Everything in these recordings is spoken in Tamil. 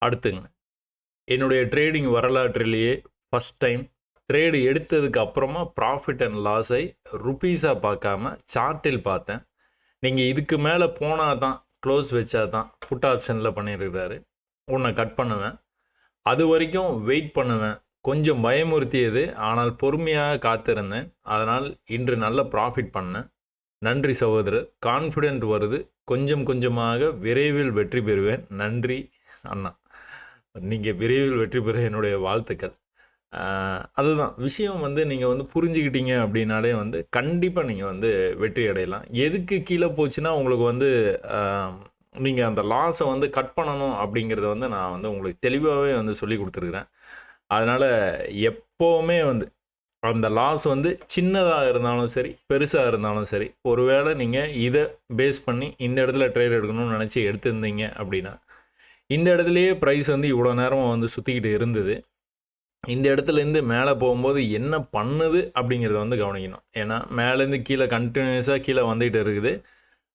அடுத்துங்க, என்னுடைய ட்ரேடிங் வரலாற்றிலேயே ஃபஸ்ட் டைம் ட்ரேடு எடுத்ததுக்கு அப்புறமா ப்ராஃபிட் அண்ட் லாஸை ருப்பீஸாக பார்க்காம சார்ட்டில் பார்த்தேன். நீங்கள் இதுக்கு மேலே போனால் தான் க்ளோஸ் வச்சா தான் புட் ஆப்ஷனில் பண்ணியிருக்கிறாரு. உன்னை கட் பண்ணுவேன், அது வரைக்கும் வெயிட் பண்ணுவேன். கொஞ்சம் பயமுறுத்தியது, ஆனால் பொறுமையாக காத்திருந்தேன். அதனால் இன்று நல்ல ப்ராஃபிட் பண்ணேன். நன்றி சகோதரர். கான்ஃபிடென்ட் வருது, கொஞ்சம் கொஞ்சமாக விரைவில் வெற்றி பெறுவேன். நன்றி அண்ணா. நீங்கள் விரைவில் வெற்றி பெற என்னுடைய வாழ்த்துக்கள். அதுதான் விஷயம். நீங்கள் புரிஞ்சுக்கிட்டீங்க அப்படின்னாலே கண்டிப்பாக நீங்கள் வெற்றி அடையலாம். எதுக்கு கீழே போச்சுன்னா உங்களுக்கு நீங்கள் அந்த லாஸை கட் பண்ணணும் அப்படிங்கிறத நான் உங்களுக்கு தெளிவாகவே சொல்லி கொடுத்துருக்குறேன். அதனால் எப்போவுமே அந்த லாஸ் சின்னதாக இருந்தாலும் சரி, பெருசாக இருந்தாலும் சரி, ஒருவேளை நீங்கள் இதை பேஸ் பண்ணி இந்த இடத்துல ட்ரேட் எடுக்கணும்னு நினச்சி எடுத்திருந்தீங்க அப்படின்னா, இந்த இடத்துலையே ப்ரைஸ் இவ்வளோ நேரம் சுற்றிக்கிட்டு இருந்தது. இந்த இடத்துலேருந்து மேலே போகும்போது என்ன பண்ணுது அப்படிங்கிறத கவனிக்கணும். ஏன்னா மேலேருந்து கீழே கண்டினியூஸாக கீழே வந்துகிட்டு இருக்குது.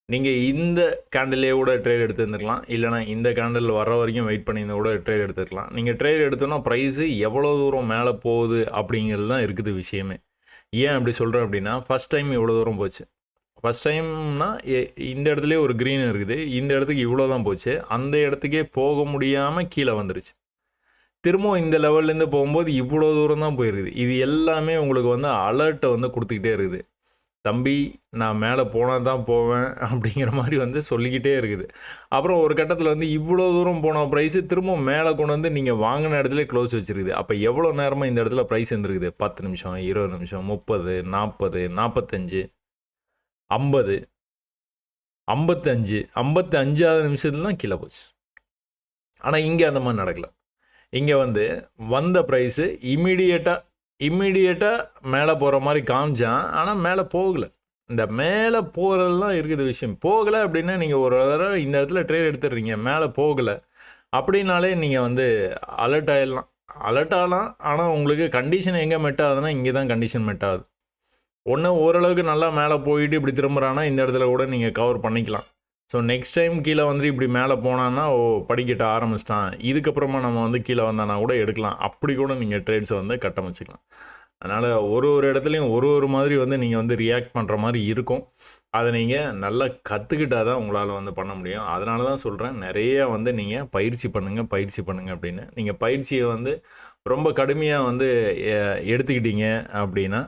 நீங்கள் இந்த கேண்டிலே கூட ட்ரேட் எடுத்துருந்துருக்கலாம், இல்லைனா இந்த கேண்டில் வர வரைக்கும் வெயிட் பண்ணியிருந்த கூட ட்ரேட் எடுத்துக்கலாம். நீங்கள் ட்ரேட் எடுத்தோன்னா ப்ரைஸு எவ்வளோ தூரம் மேலே போகுது அப்படிங்கிறது தான் இருக்குது விஷயமே. ஏன் அப்படி சொல்கிறேன் அப்படின்னா, ஃபஸ்ட் டைம் இவ்வளோ தூரம் போச்சு. ஃபஸ்ட் டைம்னா இந்த இடத்துலேயே ஒரு க்ரீன் இருக்குது, இந்த இடத்துக்கு இவ்வளோ தான் போச்சு. அந்த இடத்துக்கே போக முடியாமல் கீழே வந்துருச்சு. திரும்பவும் இந்த லெவல்லேருந்து போகும்போது இவ்வளோ தூரம் தான் போயிருக்குது. இது எல்லாமே உங்களுக்கு அலர்ட்டை கொடுத்துக்கிட்டே இருக்குது. தம்பி, நான் மேலே போனால் தான் போவேன் அப்படிங்கிற மாதிரி சொல்லிக்கிட்டே இருக்குது. அப்புறம் ஒரு கட்டத்தில் இவ்வளோ தூரம் போன ப்ரைஸு திரும்ப மேலே கொண்டு நீங்கள் வாங்கின இடத்துல க்ளோஸ் வச்சுருக்குது. அப்போ எவ்வளோ நேரமாக இந்த இடத்துல ப்ரைஸ் இருந்துருக்குது? 10 நிமிஷம், 20 நிமிஷம், 30, 40, 45, 50, 55, 55ஆவது நிமிஷத்துல தான் கீழே போச்சு. ஆனால் இங்கே அந்த மாதிரி நடக்கலை. இங்கே வந்த ப்ரைஸு இம்மீடியட்டாக மேலே போகிற மாதிரி காமிச்சான். ஆனால் மேலே போகலை. இந்த மேலே போகிறது தான் இருக்குது விஷயம். போகலை அப்படின்னா நீங்கள் ஒரு தடவை இந்த இடத்துல ட்ரேட் எடுத்துடுறீங்க, மேலே போகலை அப்படின்னாலே நீங்கள் அலர்ட் ஆகிடலாம். அலர்ட் ஆகலாம், ஆனால் உங்களுக்கு கண்டிஷன் எங்கே மெட் ஆகுதுன்னா இங்கே தான் கண்டிஷன் மெட் ஆகுது. ஒன்று ஓரளவுக்கு நல்லா மேலே போயிட்டு இப்படி திரும்புகிறான்னா இந்த இடத்துல கூட நீங்கள் கவர் பண்ணிக்கலாம். ஸோ நெக்ஸ்ட் டைம் கீழே இப்படி மேலே போனான்னா படிக்கட்ட ஆரம்பிச்சிட்டான், இதுக்கப்புறமா நம்ம கீழே வந்தானா கூட எடுக்கலாம். அப்படி கூட நீங்கள் ட்ரேட்ஸை கட்டமைச்சிக்கலாம். அதனால் ஒரு இடத்துலையும் ஒரு மாதிரி நீங்கள் ரியாக்ட் பண்ணுற மாதிரி இருக்கும். அதை நீங்கள் நல்லா கற்றுக்கிட்டால் தான் உங்களால் பண்ண முடியும். அதனால தான் சொல்கிறேன், நிறைய நீங்கள் பயிற்சி பண்ணுங்கள் அப்படின்னு. நீங்கள் பயிற்சியை ரொம்ப கடுமையாக எடுத்துக்கிட்டீங்க அப்படின்னா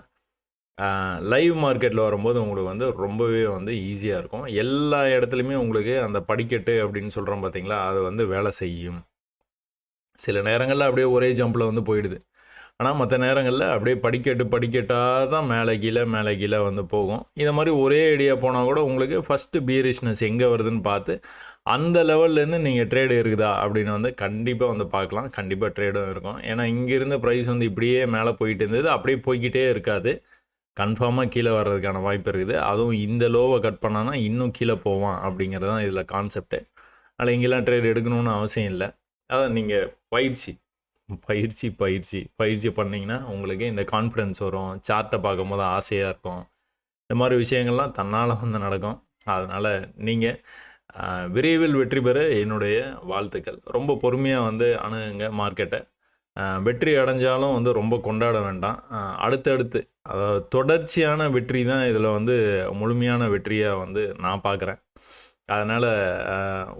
லைவ் மார்க்கெட்டில் வரும்போது உங்களுக்கு ரொம்பவே ஈஸியாக இருக்கும். எல்லா இடத்துலையுமே உங்களுக்கு அந்த படிக்கட்டு அப்படின்னு சொல்கிறோம் பார்த்தீங்களா, அது வேலை செய்யும். சில நேரங்களில் அப்படியே ஒரே ஜம்பில் போயிடுது. ஆனால் மற்ற நேரங்களில் அப்படியே படிக்கட்டாக தான் மேலே கீழே போகும். இதை மாதிரி ஒரே ஐடியா போனால் கூட உங்களுக்கு ஃபஸ்ட்டு பீரிஷ்னஸ் எங்கே வருதுன்னு பார்த்து அந்த லெவல்லேருந்து நீங்கள் ட்ரேடு இருக்குதா அப்படின்னு கண்டிப்பாக பார்க்கலாம். கண்டிப்பாக ட்ரேடும் இருக்கும். ஏன்னா இங்கேருந்து ப்ரைஸ் இப்படியே மேலே போயிட்டு இருந்தது, அப்படியே போய்கிட்டே இருக்காது. கன்ஃபார்மாக கீழே வர்றதுக்கான வாய்ப்பு இருக்குது. அதுவும் இந்த லோவை கட் பண்ணான்னா இன்னும் கீழே போவான் அப்படிங்கிறது தான் இதில் கான்செப்ட்டு. அதனால் இங்கெல்லாம் ட்ரேட் எடுக்கணும்னு அவசியம் இல்லை. அதான் நீங்கள் பயிற்சி பண்ணிங்கன்னா உங்களுக்கு இந்த கான்ஃபிடென்ஸ் வரும். சார்ட்டை பார்க்கும்போது ஆசையாக இருக்கும். இந்த மாதிரி விஷயங்கள்லாம் தன்னால் நடக்கும். அதனால் நீங்கள் விரைவில் வெற்றி பெற என்னுடைய வாழ்த்துக்கள். ரொம்ப பொறுமையாக அணுகுங்க மார்க்கெட்டை. வெற்றி அடைஞ்சாலும் ரொம்ப கொண்டாட வேண்டாம். அடுத்தடுத்து அதாவது தொடர்ச்சியான வெற்றி தான் இதில் முழுமையான வெற்றியாக நான் பார்க்குறேன். அதனால்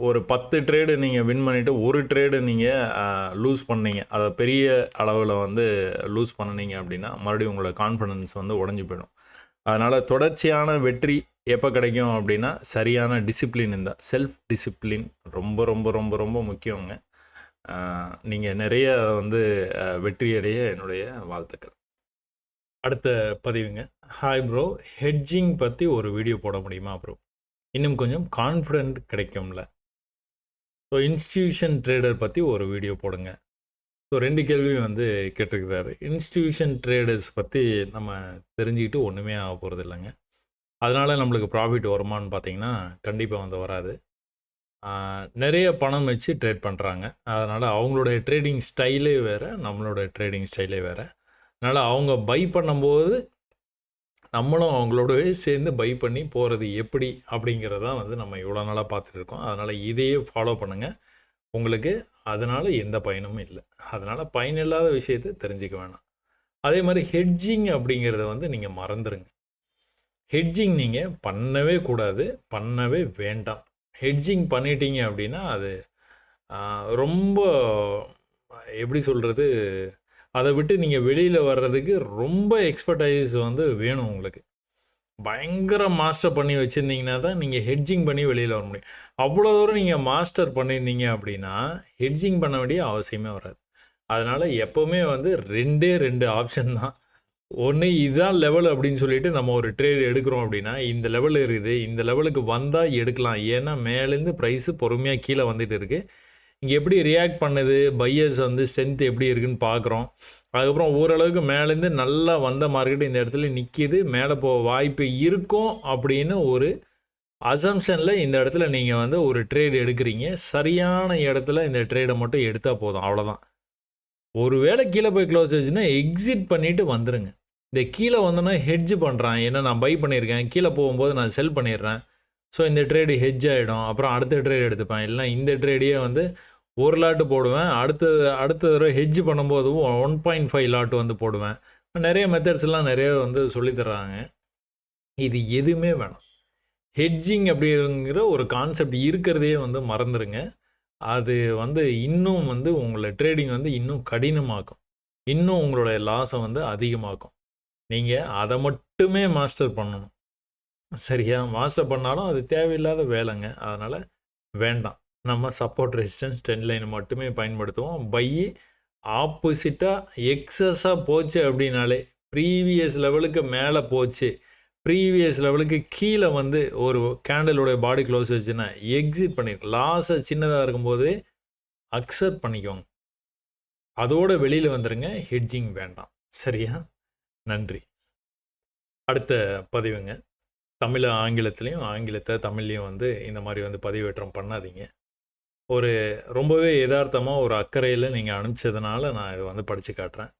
ஒரு 10 ட்ரேடு நீங்கள் வின் பண்ணிவிட்டு ஒரு ட்ரேடு நீங்கள் லூஸ் பண்ணீங்க, அதை பெரிய அளவில் லூஸ் பண்ணினீங்க அப்படின்னா மறுபடியும் உங்களோட கான்ஃபிடன்ஸ் உடஞ்சி போயிடும். அதனால் தொடர்ச்சியான வெற்றி எப்போ கிடைக்கும் அப்படின்னா சரியான டிசிப்ளின் இருந்தால், செல்ஃப் டிசிப்ளின் ரொம்ப ரொம்ப ரொம்ப ரொம்ப முக்கியங்க. நீங்கள் நிறைய வெற்றியடைய என்னுடைய வாழ்த்துக்கள். அடுத்த பதிவுங்க. ஹாய் ப்ரோ, ஹெட்ஜிங் பற்றி ஒரு வீடியோ போட முடியுமா ப்ரோ? இன்னும் கொஞ்சம் கான்ஃபிடென்ட் கிடைக்கும்ல. ஸோ இன்ஸ்டிடியூஷன் ட்ரேடர் பற்றி ஒரு வீடியோ போடுங்க. ஸோ 2 கேள்வியும் கேட்டிருக்கிறாரு. இன்ஸ்டிடியூஷன் ட்ரேடர்ஸ் பற்றி நம்ம தெரிஞ்சுக்கிட்டு ஒன்றுமே ஆக போகிறது இல்லைங்க. அதனால் நம்மளுக்கு ப்ராஃபிட் வருமானு பார்த்தீங்கன்னா கண்டிப்பாக வராது. நிறைய பணம் வச்சு ட்ரேட் பண்ணுறாங்க. அதனால் அவங்களுடைய ட்ரேடிங் ஸ்டைலே வேறு, நம்மளோட ட்ரேடிங் ஸ்டைலே வேறு. அதனால் அவங்க பை பண்ணும்போது நம்மளும் அவங்களோடவே சேர்ந்து பை பண்ணி போகிறது எப்படி அப்படிங்கிறதான் நம்ம இவ்வளோ நாளாக பார்த்துட்டு இருக்கோம். அதனால் இதையே ஃபாலோ பண்ணுங்கள். உங்களுக்கு அதனால் எந்த பயனும் இல்லை. அதனால் பயனில்லாத விஷயத்தை தெரிஞ்சுக்க வேணாம். அதே மாதிரி ஹெட்ஜிங் அப்படிங்கிறத வந்து நீங்கள் மறந்துடுங்க. ஹெட்ஜிங் நீங்கள் பண்ணவே கூடாது, பண்ணவே வேண்டாம். ஹெட்ஜிங் பண்ணிட்டீங்க அப்படின்னா அது ரொம்ப எப்படி சொல்கிறது, அதை விட்டு நீங்கள் வெளியில் வர்றதுக்கு ரொம்ப எக்ஸ்பர்டைஸ் வந்து வேணும் உங்களுக்கு. பயங்கர மாஸ்டர் பண்ணி வச்சுருந்தீங்கன்னா தான் நீங்கள் ஹெட்ஜிங் பண்ணி வெளியில் வர முடியும். அவ்வளோ தூரம் நீங்கள் மாஸ்டர் பண்ணியிருந்தீங்க அப்படின்னா ஹெட்ஜிங் பண்ண வேண்டிய அவசியமே வராது. அதனால் எப்போவுமே வந்து 2 ஆப்ஷன் தான். ஒன்று இதுதான் லெவல் அப்படின்னு சொல்லிட்டு நம்ம ஒரு ட்ரேட் எடுக்கிறோம் அப்படின்னா, இந்த லெவல் இருக்குது, இந்த லெவலுக்கு வந்தால் எடுக்கலாம். ஏன்னா மேலேருந்து ப்ரைஸு பொறுமையாக கீழே வந்துட்டு இருக்குது. இங்கே எப்படி ரியாக்ட் பண்ணுது, பையர்ஸ் வந்து ஸ்ட்ரென்த் எப்படி இருக்குதுன்னு பார்க்குறோம். அதுக்கப்புறம் ஓரளவுக்கு மேலேருந்து நல்லா வந்த மார்க்கெட் இந்த இடத்துல நிற்கிது, மேலே போக வாய்ப்பு இருக்கும் அப்படின்னு ஒரு அசம்ஷனில் இந்த இடத்துல நீங்கள் வந்து ஒரு ட்ரேட் எடுக்கிறீங்க. சரியான இடத்துல இந்த ட்ரேடை மட்டும் எடுத்தால் போதும், அவ்வளோதான். ஒரு வேளை கீழே போய் க்ளோஸ் ஆச்சுன்னா எக்ஸிட் பண்ணிவிட்டு வந்துடுங்க. இந்த கீழே வந்தோன்னா ஹெட்ஜ் பண்ணுறான், ஏன்னா நான் பை பண்ணியிருக்கேன், கீழே போகும்போது நான் செல் பண்ணிடுறேன். ஸோ இந்த ட்ரேடு ஹெட்ஜ் ஆகிடும். அப்புறம் அடுத்த ட்ரேட் எடுத்துப்பேன். இல்லைனா இந்த ட்ரேடையே வந்து ஒரு லாட்டு போடுவேன். அடுத்த தடவை ஹெட்ஜ் பண்ணும்போதும் 1.5 லாட்டு வந்து போடுவேன். நிறைய மெத்தட்ஸ்லாம் நிறைய வந்து சொல்லித்தர்றாங்க. இது எதுவுமே வேணாம். ஹெட்ஜிங் அப்படிங்கிற ஒரு கான்செப்ட் இருக்கிறதையே வந்து மறந்துடுங்க. அது வந்து இன்னும் வந்து உங்களை ட்ரேடிங் வந்து இன்னும் கடினமாக்கும். இன்னும் உங்களுடைய லாஸை வந்து அதிகமாக்கும். நீங்கள் அதை மட்டுமே மாஸ்டர் பண்ணணும். சரியா? மாஸ்டர் பண்ணாலும் அது தேவையில்லாத வேலைங்க. அதனால் வேண்டாம். நம்ம சப்போர்ட் ரெசிஸ்டன்ஸ் ட்ரெண்ட் லைனை மட்டுமே பயன்படுத்துவோம். பை ஆப்போசிட்டாக எக்ஸஸாக போச்சு அப்படின்னாலே, ப்ரீவியஸ் லெவலுக்கு மேலே போச்சு, ப்ரீவியஸ் லெவலுக்கு கீழே வந்து ஒரு கேண்டலோடைய பாடி க்ளோஸ் வச்சுன்னா எக்ஸிட் பண்ணிருக்கோம். லாஸை சின்னதாக இருக்கும்போதே அக்செப்ட் பண்ணிக்கோங்க. அதோட வெளியில் வந்துடுங்க. ஹெட்ஜிங் வேண்டாம். சரியா? நன்றி. அடுத்த பதிவுங்க. தமிழை ஆங்கிலத்துலேயும், ஆங்கிலத்தை தமிழ்லேயும் வந்து இந்த மாதிரி வந்து பதிவேற்றம் பண்ணாதீங்க. ஒரு ரொம்பவே எதார்த்தமாக ஒரு அக்கறையில் நீங்கள் அனுப்பிச்சதுனால நான் இதை வந்து படித்து காட்டுறேன்.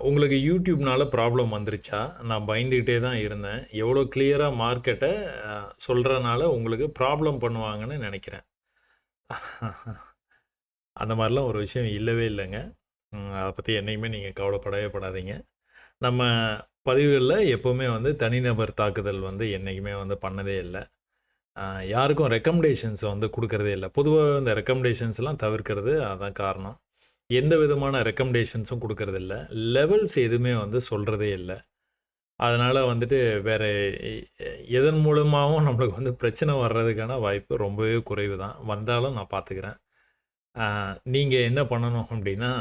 உங்களுக்கு யூடியூப்னால் ப்ராப்ளம் வந்துருச்சா? நான் பயந்துக்கிட்டே தான் இருந்தேன். எவ்வளோ கிளியராக மார்க்கெட்டை சொல்கிறனால உங்களுக்கு ப்ராப்ளம் பண்ணுவாங்கன்னு நினைக்கிறேன். அந்த மாதிரிலாம் ஒரு விஷயம் இல்லவே இல்லைங்க. அதை பற்றி என்றைக்குமே நீங்கள் கவலைப்படவே படாதீங்க. நம்ம பதிவுகளில் எப்போவுமே வந்து தனிநபர் தாக்குதல் வந்து என்றைக்குமே வந்து பண்ணதே இல்லை. யாருக்கும் ரெக்கமெண்டேஷன்ஸ் வந்து கொடுக்கறதே இல்லை. பொதுவாக இந்த ரெக்கமெண்டேஷன்ஸ்லாம் தவிர்க்கிறது அதான் காரணம். எந்த விதமான ரெக்கமெண்டேஷன்ஸும் கொடுக்கறதில்ல. லெவல்ஸ் எதுவுமே வந்து சொல்கிறதே இல்லை. அதனால் வந்துட்டு வேறு எதன் மூலமாகவும் நம்மளுக்கு வந்து பிரச்சனை வர்றதுக்கான வாய்ப்பு ரொம்பவே குறைவு தான். வந்தாலும் நான் பார்த்துக்கிறேன். நீங்கள் என்ன பண்ணணும் அப்படின்னா,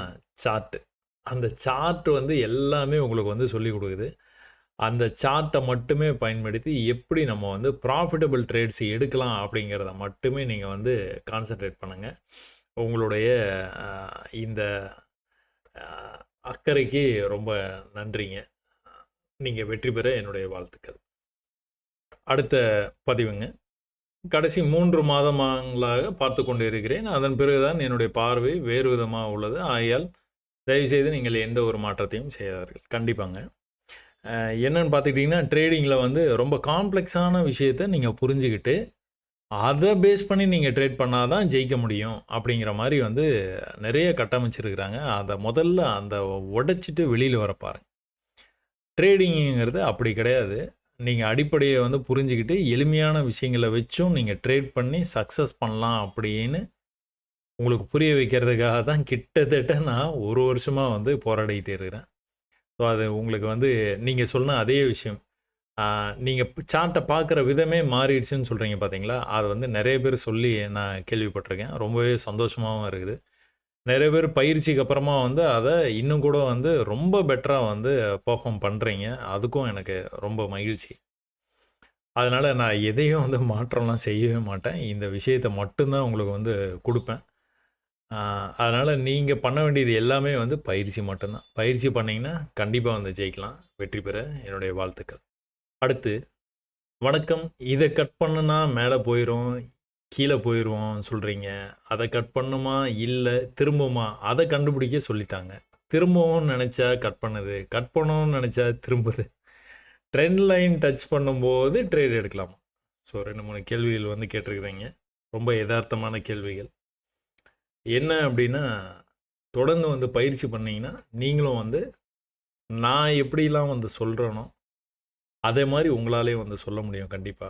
சார்ட்டு. அந்த சார்ட் வந்து எல்லாமே உங்களுக்கு வந்து சொல்லிக் கொடுக்குது. அந்த சார்ட்டை மட்டுமே பயன்படுத்தி எப்படி நம்ம வந்து ப்ராஃபிட்டபிள் ட்ரேட்ஸ் எடுக்கலாம் அப்படிங்கிறத மட்டுமே நீங்கள் வந்து கான்சன்ட்ரேட் பண்ணுங்கள். உங்களுடைய இந்த அக்கறைக்கு ரொம்ப நன்றிங்க. நீங்கள் வெற்றி பெற என்னுடைய வாழ்த்துக்கள். அடுத்த பதிவுங்க. கடைசி 3 மாதங்களாக பார்த்து கொண்டு இருக்கிறேன். அதன் பிறகுதான் என்னுடைய பார்வை வேறு விதமாக உள்ளது. ஆகையால் தயவுசெய்து நீங்கள் எந்த ஒரு மாற்றத்தையும் செய்யாதீர்கள். கண்டிப்பாங்க. என்னென்னு பார்த்துக்கிட்டிங்கன்னா, ட்ரேடிங்கில் வந்து ரொம்ப காம்ப்ளெக்ஸான விஷயத்தை நீங்கள் புரிஞ்சுக்கிட்டு அதை பேஸ் பண்ணி நீங்கள் ட்ரேட் பண்ணால் தான் ஜெயிக்க முடியும் அப்படிங்கிற மாதிரி வந்து நிறைய கட்டமைச்சிருக்கிறாங்க. அதை முதல்ல அந்த உடைச்சிட்டு வெளியில் வர பாருங்க. ட்ரேடிங்குங்கிறது அப்படி கிடையாது. நீங்கள் அடிப்படையை வந்து புரிஞ்சுக்கிட்டு எளிமையான விஷயங்களை வச்சும் நீங்கள் ட்ரேட் பண்ணி சக்ஸஸ் பண்ணலாம் அப்படின்னு உங்களுக்கு புரிய வைக்கிறதுக்காக தான் கிட்டத்தட்ட நான் 1 வருஷமாக வந்து போராடிக்கிட்டே இருக்கிறேன். ஸோ அது உங்களுக்கு வந்து நீங்கள் சொன்ன அதே விஷயம். நீங்கள் சார்ட்டை பார்க்குற விதமே மாறிடுச்சுன்னு சொல்கிறீங்க பார்த்தீங்களா? அது வந்து நிறைய பேர் சொல்லி நான் கேள்விப்பட்டிருக்கேன். ரொம்பவே சந்தோஷமாகவும் இருக்குது. நிறைய பேர் பயிற்சிக்கு அப்புறமா வந்து அதை இன்னும் கூட வந்து ரொம்ப பெட்டராக வந்து பெர்ஃபார்ம் பண்ணுறீங்க. அதுக்கும் எனக்கு ரொம்ப மகிழ்ச்சி. அதனால் நான் எதையும் வந்து மாற்றம்லாம் செய்யவே மாட்டேன். இந்த விஷயத்தை மட்டும்தான் உங்களுக்கு வந்து கொடுப்பேன். அதனால் நீங்கள் பண்ண வேண்டியது எல்லாமே வந்து பயிற்சி மட்டும்தான். பயிற்சி பண்ணிங்கன்னா கண்டிப்பாக வந்து ஜெயிக்கலாம். வெற்றி பெற என்னுடைய வாழ்த்துக்கள். அடுத்து, வணக்கம். இதை கட் பண்ணுனா மேலே போயிடும், கீழே போயிடுவோம் சொல்கிறீங்க. அதை கட் பண்ணுமா, இல்லை திரும்புமா, அதை கண்டுபிடிக்க சொல்லித்தாங்க. திரும்பவும் நினச்சா கட் பண்ணுது, கட் பண்ணணும்னு நினச்சா திரும்புது. ட்ரெண்ட் லைன் டச் பண்ணும்போது ட்ரேட் எடுக்கலாமா? ஸோ 2-3 கேள்விகள் வந்து கேட்டிருக்கிறீங்க. ரொம்ப யதார்த்தமான கேள்விகள். என்ன அப்படின்னா, தொடர்ந்து வந்து பயிற்சி பண்ணீங்கன்னா, நீங்களும் வந்து நான் எப்படிலாம் வந்து சொல்கிறேனோ, அதே மாதிரி உங்களாலேயும் வந்து சொல்ல முடியும் கண்டிப்பா.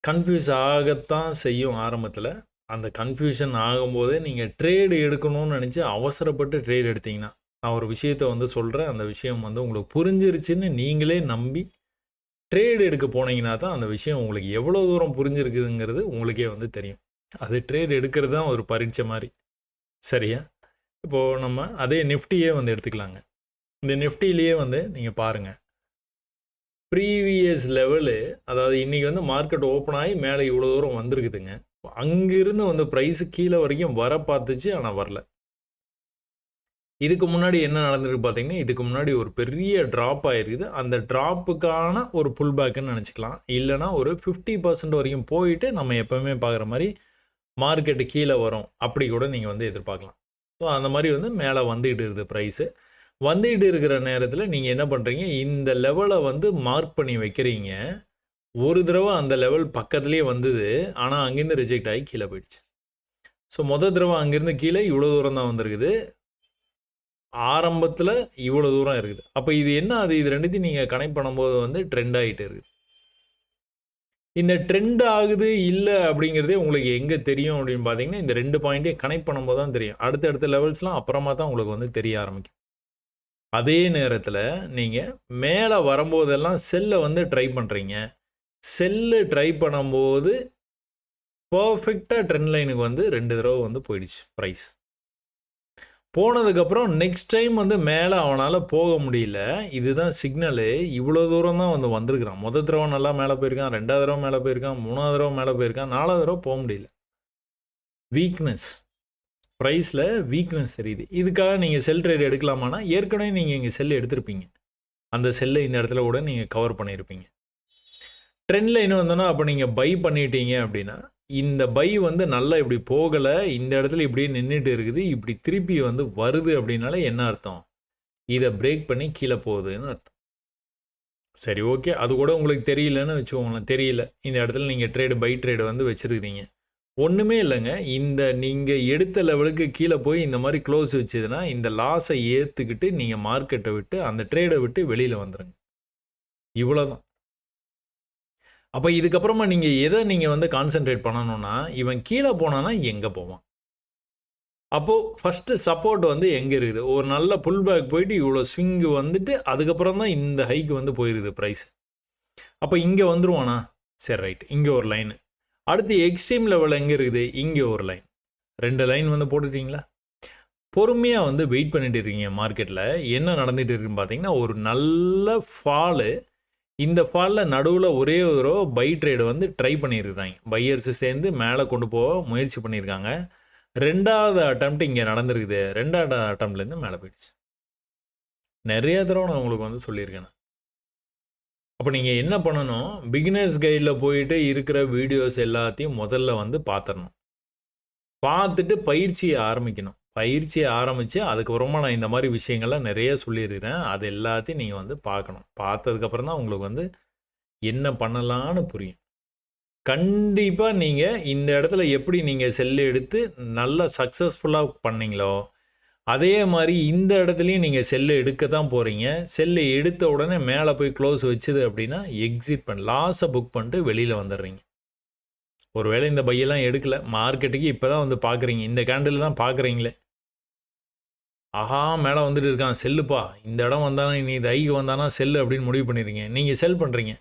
கன்ஃப்யூஸ் ஆகத்தான் செய்யும் ஆரம்பத்தில. அந்த கன்ஃப்யூஷன் ஆகும்போதே நீங்கள் ட்ரேடு எடுக்கணும்னு நினச்சி அவசரப்பட்டு ட்ரேட் எடுத்தீங்கன்னா, நான் ஒரு விஷயத்த வந்து சொல்கிறேன். அந்த விஷயம் வந்து உங்களுக்கு புரிஞ்சிருச்சுன்னு நீங்களே நம்பி ட்ரேட் எடுக்க போனீங்கன்னா தான் அந்த விஷயம் உங்களுக்கு எவ்வளோ தூரம் புரிஞ்சிருக்குதுங்கிறது உங்களுக்கே வந்து தெரியும். அது ட்ரேட் எடுக்கிறது தான் ஒரு பரீட்சை மாரி. சரியா? இப்போது நம்ம அதே நிஃப்டியே வந்து எடுத்துக்கலாங்க. இந்த நிஃப்டிலேயே வந்து நீங்க பாருங்க. ப்ரீவியஸ் லெவலு அதாவது இன்னைக்கு வந்து மார்க்கெட் ஓப்பன் ஆகி மேலே இவ்வளோ தூரம் வந்திருக்குதுங்க. அங்கிருந்து வந்து ப்ரைஸ் கீழே வரைக்கும் வர பார்த்துச்சு. ஆனா வரல. இதுக்கு முன்னாடி என்ன நடந்திருக்கு பார்த்தீங்கன்னா, இதுக்கு முன்னாடி ஒரு பெரிய ட்ராப் ஆயிருக்குது. அந்த ட்ராப்புக்கான ஒரு புல் பேக்குன்னு நெனச்சுக்கலாம். இல்லன்னா ஒரு 50% வரைக்கும் போயிட்டு நம்ம எப்பவுமே பார்க்குற மாரி மார்க்கெட்டு கீழ வரும். அப்படி கூட நீங்க வந்து எதிர்பார்க்கலாம். ஸோ அந்த மாரி வந்து மேல வந்துகிட்டு இருக்குது ப்ரைஸு. வந்துகிட்டு இருக்கிற நேரத்தில நீங்க என்ன பண்றீங்க, இந்த லெவல வந்து மார்க் பண்ணி வைக்கிறீங்க. ஒரு தடவ அந்த லெவல் பக்கத்திலேயே வந்தது. ஆனா அங்கேருந்து ரிஜெக்ட் ஆகி கீழ போயிடுச்சு. ஸோ மொத தடவ அங்கேருந்து கீழ இவ்வளோ தூரம் தான் வந்திருக்குது. ஆரம்பத்தில இவ்வளோ தூரம் இருக்குது. அப்ப இது என்ன ஆகுது? இது 2த்தையும் நீங்க கனெக்ட் பண்ணும்போது வந்து ட்ரெண்ட் ஆயிட்டு இருக்குது. இந்த ட்ரெண்ட் ஆகுது, இல்ல அப்படிங்கிறதே உங்களுக்கு எங்க தெரியும் அப்படின்னு பார்த்தீங்கன்னா, இந்த 2 பாயிண்ட்டையும் கனெக்ட் பண்ணும்போது தான் தெரியும். அடுத்த லெவல்ஸ்லாம் அப்புறமா தான் உங்களுக்கு வந்து தெரிய ஆரம்பிக்கும். அதே நேரத்தில நீங்க மேல வரும்போதெல்லாம் செல்ல வந்து ட்ரை பண்றீங்க. செல்லு ட்ரை பண்ணும்போது பெர்ஃபெக்ட்டா ட்ரெண்ட் லைனுக்கு வந்து 2 தடவ வந்து போயிடுச்சு பிரைஸ். போனதுக்கப்புறம் நெக்ஸ்ட் டைம் வந்து மேல அவனால போக முடியல. இதுதான் சிக்னலு. இவ்வளோ தூரம் தான் வந்து வந்திருக்கிறான். மொத தடவ நல்லா மேல போயிருக்கான். 2வது தடவ மேல போயிருக்கான். 3வது தடவ மேல போயிருக்கான். 4வது தடவ போ முடியல. வீக்னஸ். பிரைஸ்ல வீக்னஸ் தெரியுது. இதுக்காக நீங்க செல் ட்ரேட் எடுக்கலாமான்னா, ஏற்கனவே நீங்க இங்க செல் எடுத்திருப்பீங்க. அந்த செல்ல இந்த இடத்துல கூட நீங்க கவர் பண்ணியிருப்பீங்க. ட்ரெண்ட் லைன் வந்தோன்னா, அப்ப நீங்க பை பண்ணிட்டீங்க அப்படின்னா, இந்த பை வந்து நல்லா இப்படி போகல. இந்த இடத்துல இப்படியே நின்னுட்டு இருக்குது. இப்படி திருப்பி வந்து வருது அப்படின்னாலே என்ன அர்த்தம்? இத பிரேக் பண்ணி கீழ போகுதுன்னு அர்த்தம். சரி ஓகே. அது கூட உங்களுக்கு தெரியலன்னு வச்சுக்கோங்களேன். தெரியல. இந்த இடத்துல நீங்க பை ட்ரேட் வந்து வச்சிருக்கிறீங்க. ஒண்ணுமே இல்லங்க. இந்த நீங்க எடுத்த லெவலுக்கு கீழ போய் இந்த மாரி க்ளோஸ் வச்சதுன்னா, இந்த லாஸ ஏத்துக்கிட்டு நீங்க மார்க்கெட்ட விட்டு, அந்த ட்ரேட விட்டு வெளியில வந்துருங்க. இவ்வளோதான். அப்ப இதுக்கப்புறமா நீங்க எத நீங்க வந்து கான்சன்ட்ரேட் பண்ணணும்னா, இவன் கீழ போனான்னா எங்க போவான்? அப்போ ஃபர்ஸ்ட்டு சப்போர்ட் வந்து எங்க இருக்குது? ஒரு நல்ல புல் பேக் போயிட்டு இவ்வளோ ஸ்விங் வந்துட்டு, அதுக்கப்புறம் தான் இந்த ஹைக்கு வந்து போயிருக்குது பிரைஸ். அப்ப இங்க வந்துருவானா? சரி ரைட். இங்க ஒரு லைனு. அடுத்து எக்ஸ்ட்ரீம் லெவல் எங்க இருக்குது? இங்க ஒரு லைன். 2 லைன் வந்து போட்டுட்டீங்களா? பொறுமையா வந்து வெயிட் பண்ணிட்டு இருக்கீங்க மார்க்கெட்ல. என்ன நடந்துட்டு இருக்குன்னு பார்த்தீங்கன்னா, ஒரு நல்ல ஃபாலு. இந்த ஃபால்ல நடுவுல ஒரே ஒரு தடவ பை ட்ரேட் வந்து ட்ரை பண்ணியிருக்காய்ங்க. பையர்ஸ் சேர்ந்து மேல கொண்டு போக முயற்சி பண்ணியிருக்காங்க. 2வது அட்டெம்ப்ட் இங்க நடந்திருக்குது. 2வது அட்டெம்ப்ட்லேருந்து மேல போயிடுச்சு. நெறைய தடவ நான் உங்களுக்கு வந்து சொல்லியிருக்கேன். அப்ப நீங்க என்ன பண்ணணும், பிகினர்ஸ் கைட்ல போயிட்டு இருக்கிற வீடியோஸ் எல்லாத்தையும் முதல்ல வந்து பார்த்துறணும். பார்த்துட்டு பயிற்சிய ஆரம்பிக்கணும். பயிற்சிய ஆரம்பிச்சு, அதுக்கப்புறமா நான் இந்த மாரி விஷயங்கள்லாம் நெறைய சொல்லியிருக்கிறேன். அது எல்லாத்தையும் நீங்க வந்து பார்க்கணும். பார்த்ததுக்கப்புறம் தான் உங்களுக்கு வந்து என்ன பண்ணலான்னு புரியும். கண்டிப்பா நீங்க இந்த இடத்துல எப்படி நீங்க செல் எடுத்து நல்லா சக்சஸ்ஃபுல்லா பண்ணீங்களோ, அதே மாரி இந்த இடத்துலயும் நீங்க செல் எடுக்க தான் போறீங்க. செல் எடுத்த உடனே மேல போய் க்ளோஸ் வச்சுது அப்படின்னா, எக்ஸிட் லாஸ புக் பண்ணிட்டு வெளியில வந்துடுறீங்க. ஒருவேளை இந்த பையெல்லாம் எடுக்கல. மார்க்கெட்டுக்கு இப்ப தான் வந்து பார்க்குறீங்க. இந்த கேண்டில் தான் பார்க்குறீங்களே. ஆஹா! மேல வந்துட்டு இருக்கான். செல்லுப்பா. இந்த இடம் வந்தானா, இனி இது ஐக்கு வந்தானா செல்லு அப்படின்னு முடிவு பண்ணிடுறீங்க. நீங்க செல் பண்றீங்க.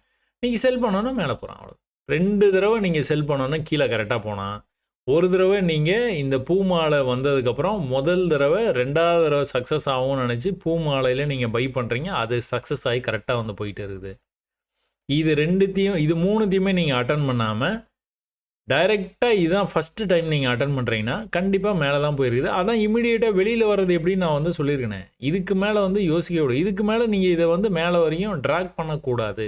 நீங்க செல் பண்ணோனே மேல போறான் அவ்வளோதான். 2 தடவ நீங்க செல் பண்ணோனே கீழ கரெக்ட்டா போனான். ஒரு தடவ நீங்க இந்த பூ மாலை வந்ததுக்கப்புறம் முதல் தடவ 2வது தடவ சக்சஸ் ஆகும்னு நெனச்சு பூ மாலையில நீங்க பை பண்றீங்க. அது சக்சஸ் ஆகி கரெக்ட்டா வந்து போயிட்டு இருக்குது. இது 2த்தையும் இது 3த்தையுமே நீங்க அட்டெண்ட் பண்ணாம டைரக்ட்டா இதான் ஃபர்ஸ்ட்டு டைம் நீங்க அட்டெண்ட் பண்றீங்கன்னா, கண்டிப்பா மேல தான் போயிருக்குது. அதான் இமிடியேட்டா வெளியில வர்றது எப்படின்னு நான் வந்து சொல்லியிருக்கனே. இதுக்கு மேல வந்து யோசிக்கவே கூடாது. இதுக்கு மேல நீங்க இத வந்து மேல வரையும் ட்ராக் பண்ணக்கூடாது.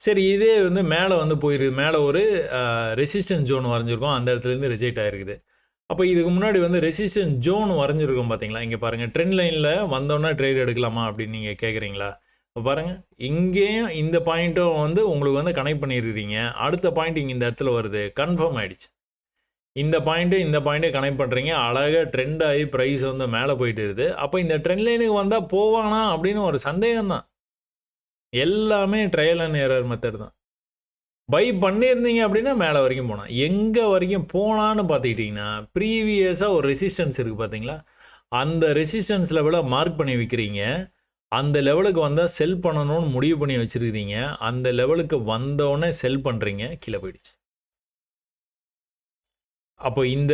சரி இதே வந்து மேல வந்து போயிருக்குது. மேல ஒரு ரெசிஸ்டன்ஸ் ஜோன் வரைஞ்சிருக்கும். அந்த இடத்துலேருந்து ரிஜெக்ட் ஆயிருக்குது. அப்ப இதுக்கு முன்னாடி வந்து ரெசிஸ்டன்ஸ் ஜோன் வரைஞ்சிருக்கும் பார்த்தீங்களா? இங்க பாருங்க. ட்ரெண்ட் லைன்ல வந்தோனே ட்ரேட் எடுக்கலாமா அப்படின்னு நீங்க கேட்குறீங்களா? இப்ப பாருங்க. இங்கேயும் இந்த பாயிண்ட்டும் வந்து உங்களுக்கு வந்து கனெக்ட் பண்ணியிருக்கிறீங்க. அடுத்த பாயிண்ட் இங்க இந்த இடத்துல வருது. கன்ஃபார்ம் ஆயிடுச்சு. இந்த பாயிண்ட்டை கனெக்ட் பண்ணுறீங்க, அழகாக ட்ரெண்ட் ஆகி ப்ரைஸ் வந்து மேலே போயிட்டு இருக்குது. அப்போ இந்த ட்ரெண்ட் லைனுக்கு வந்தால் போவானா அப்படின்னு ஒரு சந்தேகம் தான். எல்லாமே ட்ரையல் அண்ட் எரர் மெத்தட் தான். பை பண்ணியிருந்தீங்க அப்படின்னா மேலே வரைக்கும் போனான். எங்கே வரைக்கும் போனான்னு பார்த்துக்கிட்டிங்கன்னா, ப்ரீவியஸாக ஒரு ரெசிஸ்டன்ஸ் இருக்குது பார்த்தீங்களா, அந்த ரெசிஸ்டன்ஸ் லெவலை மார்க் பண்ணி வைக்கிறீங்க. அந்த லெவலுக்கு வந்தால் செல் பண்ணணும்னு முடிவு பண்ணி வச்சுருக்கிறீங்க. அந்த லெவலுக்கு வந்தோடனே செல் பண்ணுறீங்க, கீழே போயிடுச்சு. அப்போ இந்த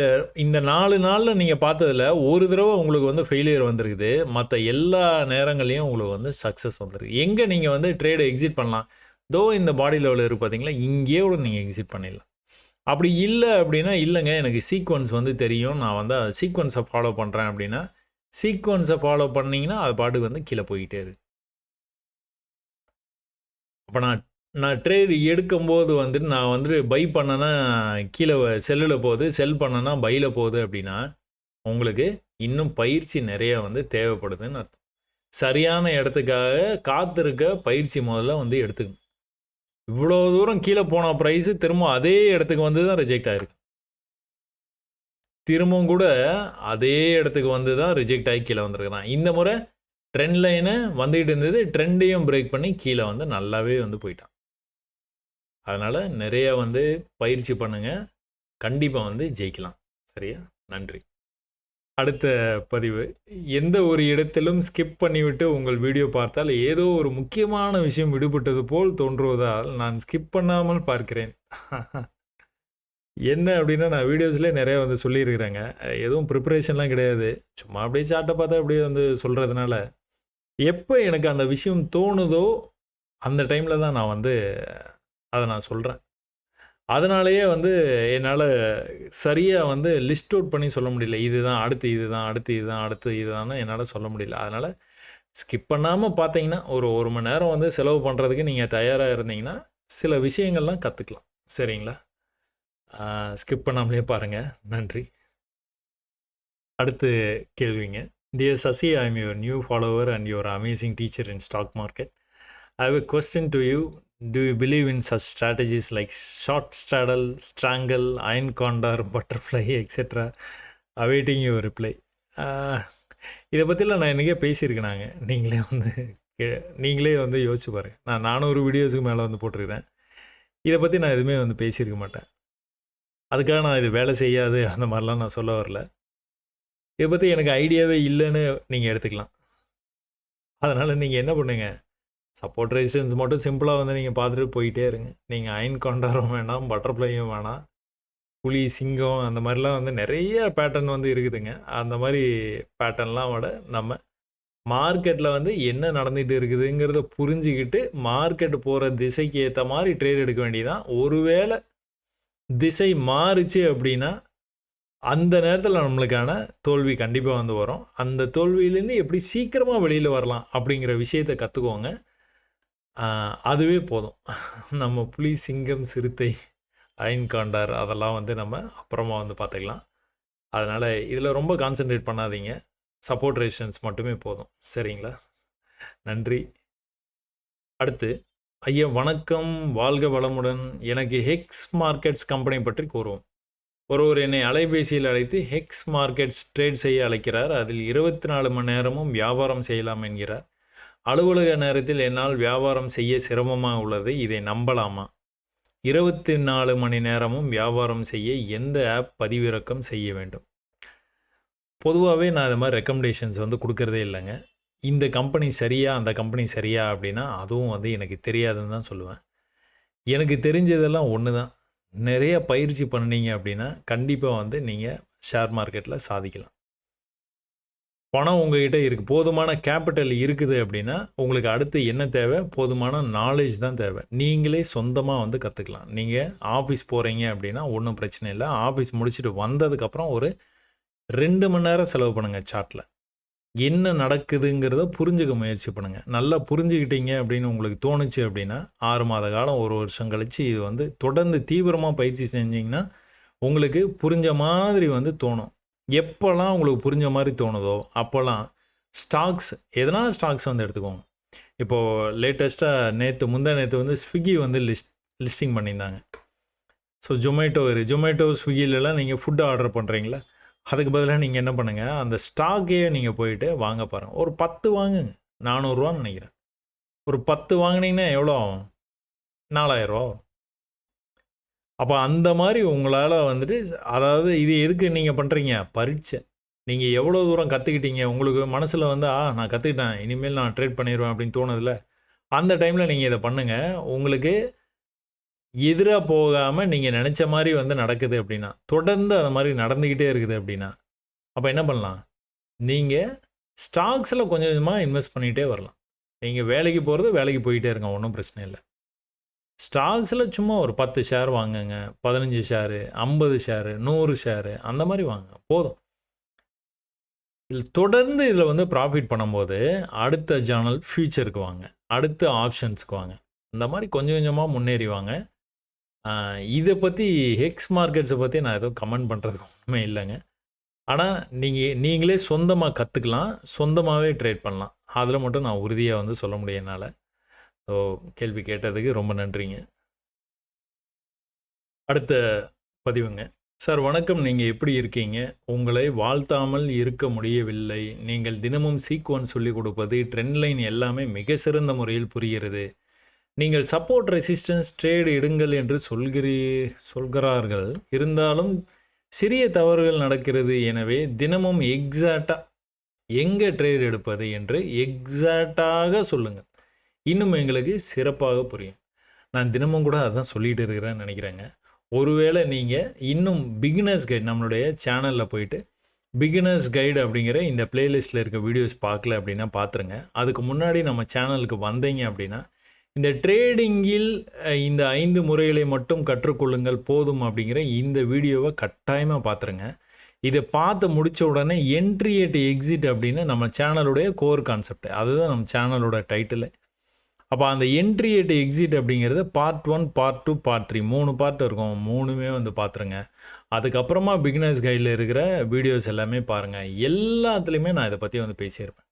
4 நாளில் நீங்கள் பார்த்ததில் ஒரு தடவை உங்களுக்கு வந்து ஃபெயிலியர் வந்திருக்குது. மற்ற எல்லா நேரங்களையும் உங்களுக்கு வந்து சக்ஸஸ் வந்திருக்கு. எங்கே நீங்கள் வந்து ட்ரேடை எக்ஸிட் பண்ணலாம், இந்த பாடி லெவலில் இருக்குது பார்த்தீங்களா, இங்கேயே கூட நீங்கள் எக்ஸிட் பண்ணிடலாம். அப்படி இல்லை அப்படின்னா, இல்லைங்க எனக்கு சீக்வன்ஸ் வந்து தெரியும், நான் வந்து சீக்வன்ஸை ஃபாலோ பண்ணுறேன் அப்படின்னா, சீக்வன்ஸை ஃபாலோ பண்ணிங்கன்னா அது பாட்டுக்கு வந்து கீழே போய்கிட்டே இருக்குது. அப்போ நான் ட்ரேடு எடுக்கும்போது வந்துட்டு நான் வந்துட்டு பை பண்ணேன்னா கீழே செல்லில் போகுது, செல் பண்ணேன்னா பையில் போகுது அப்படின்னா, உங்களுக்கு இன்னும் பயிற்சி நிறையா வந்து தேவைப்படுதுன்னு அர்த்தம். சரியான இடத்துக்காக காத்திருக்க பயிற்சி முதல்ல வந்து எடுத்துக்கணும். இவ்வளோ தூரம் கீழே போன ப்ரைஸு திரும்ப அதே இடத்துக்கு வந்து தான் ரிஜெக்ட் ஆகிருக்கு. திரும்பவும் கூட அதே இடத்துக்கு வந்து தான் ரிஜெக்ட் ஆகி கீழே வந்திருக்கிறான். இந்த முறை ட்ரெண்ட் லைனு வந்துகிட்டு இருந்தது, ட்ரெண்டையும் பிரேக் பண்ணி கீழே வந்து நல்லாவே வந்து போயிட்டான். அதனால் நிறைய வந்து பயிற்சி பண்ணுங்கள், கண்டிப்பாக வந்து ஜெயிக்கலாம். சரியா? நன்றி. அடுத்த பதிவு, எந்த ஒரு இடத்திலும் ஸ்கிப் பண்ணிவிட்டு உங்கள் வீடியோ பார்த்தால் ஏதோ ஒரு முக்கியமான விஷயம் விடுபட்டது போல் தோன்றுவதால் நான் ஸ்கிப் பண்ணாமல் பார்க்கிறேன். என்ன அப்படின்னா, நான் வீடியோஸ்லேயே நிறையா வந்து சொல்லியிருக்கிறேங்க. எதுவும் ப்ரிப்பரேஷன்லாம் கிடையாது, சும்மா அப்படியே சார்ட்டை பார்த்தா அப்படியே வந்து சொல்கிறதுனால எப்போ எனக்கு அந்த விஷயம் தோணுதோ அந்த டைமில் தான் நான் வந்து அதை நான் சொல்கிறேன். அதனாலேயே வந்து என்னால் சரியாக வந்து லிஸ்ட் அவுட் பண்ணி சொல்ல முடியல. இதுதான், அடுத்து இதுதான், அடுத்து இதுதான், அடுத்து இதுதான்னு என்னால் சொல்ல முடியல. அதனால் ஸ்கிப் பண்ணாமல் பார்த்தீங்கன்னா, ஒரு மணி நேரம் வந்து செலவு பண்ணுறதுக்கு நீங்கள் தயாராக இருந்தீங்கன்னா, சில விஷயங்கள்லாம் கற்றுக்கலாம். சரிங்களா? ஸ்கிப் பண்ணாமலே பாருங்கள். நன்றி. அடுத்து கேள்விங்க. Dear Sasi, I am your new follower and your amazing teacher in stock market. I have a question to you. Do you believe in such strategies like short straddle, strangle, iron condor, butterfly, etc.? Awaiting your reply. இதை பற்றிலாம் நான் என்றைக்கே பேசியிருக்கேனாங்க. நீங்களே வந்து யோசிச்சு பாருங்கள். நான் 400 வீடியோஸுக்கு மேலே வந்து போட்டிருக்கிறேன். இதை பற்றி நான் எதுவுமே வந்து பேசியிருக்க மாட்டேன். அதுக்காக நான் இது வேலை செய்யாது அந்த மாதிரிலாம் நான் சொல்ல வரல. இதை பற்றி எனக்கு ஐடியாவே இல்லைன்னு நீங்கள் எடுத்துக்கலாம். அதனால் நீங்கள் என்ன பண்ணுங்க, சப்போர்ட் ரெசிஸ்டன்ஸ் மட்டும் சிம்பிளாக வந்து நீங்கள் பார்த்துட்டு போயிட்டே இருங்க. நீங்கள் அயன் காண்டாரும் வேணாம், பட்டர்ஃப்ளையும் வேணாம், புலி, சிங்கம் அந்த மாதிரிலாம் வந்து நிறைய பேட்டர்ன் வந்து இருக்குதுங்க. அந்த மாதிரி பேட்டர்ன்லாம் விட நம்ம மார்க்கெட்டில் வந்து என்ன நடந்துகிட்டு இருக்குதுங்கிறத புரிஞ்சுக்கிட்டு மார்க்கெட் போகிற திசைக்கு ஏற்ற மாதிரி ட்ரேட் எடுக்க வேண்டியதான். ஒருவேளை திசை மாறுச்சு அப்படின்னா அந்த நேரத்தில் நம்மளுக்கான தோல்வி கண்டிப்பாக வந்து வரும். அந்த தோல்வியிலேருந்து எப்படி சீக்கிரமாக வெளியில் வரலாம் அப்படிங்கிற விஷயத்தை கற்றுக்குவோங்க. அதுவே போதும். நம்ம புலி, சிங்கம், சிறுத்தை, அயன் காண்டார் அதெல்லாம் வந்து நம்ம அப்புறமா வந்து பார்த்துக்கலாம். அதனால் இதில் ரொம்ப கான்சன்ட்ரேட் பண்ணாதீங்க. சப்போர்ட் ரெசிஸ்டன்ஸ் மட்டுமே போதும். சரிங்களா? நன்றி. அடுத்து, ஐயா வணக்கம், வாழ்க வளமுடன். எனக்கு ஹெக்ஸ் மார்க்கெட்ஸ் கம்பெனி பற்றி கூறுவோம். ஒருவர் என்னை அலைபேசியில் அழைத்து ஹெக்ஸ் மார்க்கெட்ஸ் ட்ரேட் செய்ய அழைக்கிறார். அதில் 24 மணி நேரமும் வியாபாரம் செய்யலாம் என்கிறார். அலுவலக நேரத்தில் என்னால் வியாபாரம் செய்ய சிரமமாக உள்ளது, இதை நம்பலாமா? 24 மணி நேரமும் வியாபாரம் செய்ய எந்த ஆப் பதிவிறக்கம் செய்ய வேண்டும்? பொதுவாகவே நான் இது மாதிரி ரெக்கமெண்டேஷன்ஸ் வந்து கொடுக்குறதே இல்லைங்க. இந்த கம்பெனி சரியா, அந்த கம்பெனி சரியா அப்படின்னா அதுவும் வந்து எனக்கு தெரியாதுன்னு தான் சொல்லுவேன். எனக்கு தெரிஞ்சதெல்லாம் ஒன்று தான். நிறைய பயிற்சி பண்ணிங்க அப்படின்னா கண்டிப்பாக வந்து நீங்கள் ஷேர் மார்க்கெட்டில் சாதிக்கலாம். பணம் உங்கள்கிட்ட இருக்குது, போதுமான கேபிட்டல் இருக்குது அப்படின்னா உங்களுக்கு அடுத்து என்ன தேவை? போதுமான நாலேஜ் தான் தேவை. நீங்களே சொந்தமாக வந்து கற்றுக்கலாம். நீங்கள் ஆஃபீஸ் போகிறீங்க அப்படின்னா ஒன்றும் பிரச்சனை இல்லை. ஆஃபீஸ் முடிச்சுட்டு வந்ததுக்கப்புறம் ஒரு 2 மணி நேரம் செலவு பண்ணுங்கள். சார்ட்டில் என்ன நடக்குதுங்கிறத புரிஞ்சுக்க முயற்சி பண்ணுங்கள். நல்லா புரிஞ்சுக்கிட்டீங்க அப்படின்னு உங்களுக்கு தோணுச்சு அப்படின்னா 6 மாத காலம், 1 வருஷம் கழித்து இது வந்து தொடர்ந்து தீவிரமாக பயிற்சி செஞ்சிங்கன்னா உங்களுக்கு புரிஞ்ச மாதிரி வந்து தோணும். எப்போல்லாம் உங்களுக்கு புரிஞ்ச மாதிரி தோணுதோ அப்போல்லாம் ஸ்டாக்ஸ், எதனா ஸ்டாக்ஸ் வந்து எடுத்துக்கோங்க. இப்போது லேட்டஸ்ட்டாக முந்தா நேற்று வந்து ஸ்விக்கி வந்து லிஸ்டிங் பண்ணியிருந்தாங்க. ஸோ ஜொமேட்டோ ஸ்விக்கிலலாம் நீங்கள் ஃபுட்டு ஆர்டர் பண்ணுறீங்களா, அதுக்கு பதிலாக நீங்கள் என்ன பண்ணுங்கள், அந்த ஸ்டாக்கே நீங்கள் போயிட்டு வாங்க பாருங்கள். ஒரு 10 வாங்குங்க, 400 நினைக்கிறேன். ஒரு 10 வாங்கினீங்கன்னா எவ்வளோ ஆகும்? 4000 ஆகும். அப்போ அந்த மாதிரி உங்களால் வந்துட்டு, அதாவது இது எதுக்கு நீங்கள் பண்ணுறீங்க? பரீட்சை. நீங்கள் எவ்வளோ தூரம் கற்றுக்கிட்டீங்க, உங்களுக்கு மனசில் வந்து நான் கற்றுக்கிட்டேன், இனிமேல் நான் ட்ரேட் பண்ணிடுவேன் அப்படின்னு தோணுதில்ல, அந்த டைமில் நீங்கள் இதை பண்ணுங்கள். உங்களுக்கு எதிராக போகாமல் நீங்கள் நினச்ச மாதிரி வந்து நடக்குது அப்படின்னா, தொடர்ந்து அது மாதிரி நடந்துக்கிட்டே இருக்குது அப்படின்னா, அப்போ என்ன பண்ணலாம்? நீங்கள் ஸ்டாக்ஸில் கொஞ்சம் கொஞ்சமாக இன்வெஸ்ட் பண்ணிகிட்டே வரலாம். நீங்கள் வேலைக்கு போகிறது வேலைக்கு போயிட்டே இருங்க, ஒன்றும் பிரச்சனை இல்லை. ஸ்டாக்ஸில் சும்மா ஒரு 10 ஷேர் வாங்குங்க, 15 ஷேரு, 50 ஷேரு, 100 ஷேரு அந்த மாதிரி வாங்க, போதும். தொடர்ந்து இதில் வந்து ப்ராஃபிட் பண்ணும்போது அடுத்த ஜேர்னல் ஃபியூச்சருக்கு வாங்க, அடுத்த ஆப்ஷன்ஸ்க்கு வாங்க, இந்த மாதிரி கொஞ்சம் கொஞ்சமாக முன்னேறி வாங்க. இதை பற்றி ஹெக்ஸ் மார்க்கெட்ஸை பற்றி நான் எதுவும் கமெண்ட் பண்ணுறதுக்கு ஒன்றுமே இல்லைங்க. ஆனால் நீங்களே சொந்தமாக கற்றுக்கலாம், சொந்தமாகவே ட்ரேட் பண்ணலாம். அதில் மட்டும் நான் உறுதியாக வந்து சொல்ல முடியும் என்னால். ஸோ கேள்வி கேட்டதுக்கு ரொம்ப நன்றிங்க. அடுத்த பதிவுங்க. சார் வணக்கம், நீங்கள் எப்படி இருக்கீங்க? உங்களை வாழ்த்தாமல் இருக்க முடியவில்லை. நீங்கள் தினமும் சீக்வன்ஸ் சொல்லிக் கொடுப்பது, ட்ரெண்ட் லைன் எல்லாமே மிக சிறந்த முறையில் புரிகிறது. நீங்கள் சப்போர்ட் ரெசிஸ்டன்ஸ் ட்ரேடு இடுங்கள் என்று சொல்கிறார்கள். இருந்தாலும் சிறிய தவறுகள் நடக்கிறது. எனவே தினமும் எக்ஸாக்டாக எங்கே ட்ரேட் எடுப்பது என்று எக்ஸாக்டாக சொல்லுங்கள். இன்னும் எங்களுக்கு சிறப்பாக புரியும். நான் தினமும் கூட அதான் சொல்லிகிட்டு இருக்கிறேன்னு நினைக்கிறேங்க. ஒருவேளை நீங்கள் இன்னும் பிகினர்ஸ் கைடு நம்மளுடைய சேனலில் போயிட்டு பிகினர்ஸ் கைடு அப்படிங்கிற இந்த பிளேலிஸ்ட்டில் இருக்க வீடியோஸ் பார்க்கல அப்படின்னா பார்த்துருங்க. அதுக்கு முன்னாடி நம்ம சேனலுக்கு வந்தீங்க அப்படின்னா இந்த ட்ரேடிங்கில் இந்த 5 முறைகளை மட்டும் கற்றுக்கொள்ளுங்கள் போதும் அப்படிங்கிற இந்த வீடியோவை கட்டாயமாக பார்த்துருங்க. இதை பார்த்து முடித்த உடனே என்ட்ரி அட் எக்ஸிட் அப்படின்னு நம்ம சேனலுடைய கோர் கான்செப்ட், அதுதான் நம்ம சேனலோட டைட்டில். அப்போ அந்த என்ட்ரி அட் எக்ஸிட் அப்படிங்கிறது பார்ட் 1, பார்ட் 2, பார்ட் 3 3 பார்ட் இருக்கும். 3மே வந்து பார்த்துருங்க. அதுக்கப்புறமா பிகினர்ஸ் கைடில் இருக்கிற வீடியோஸ் எல்லாமே பாருங்கள். எல்லாத்துலேயுமே நான் இதை பற்றி வந்து பேசியிருப்பேன்.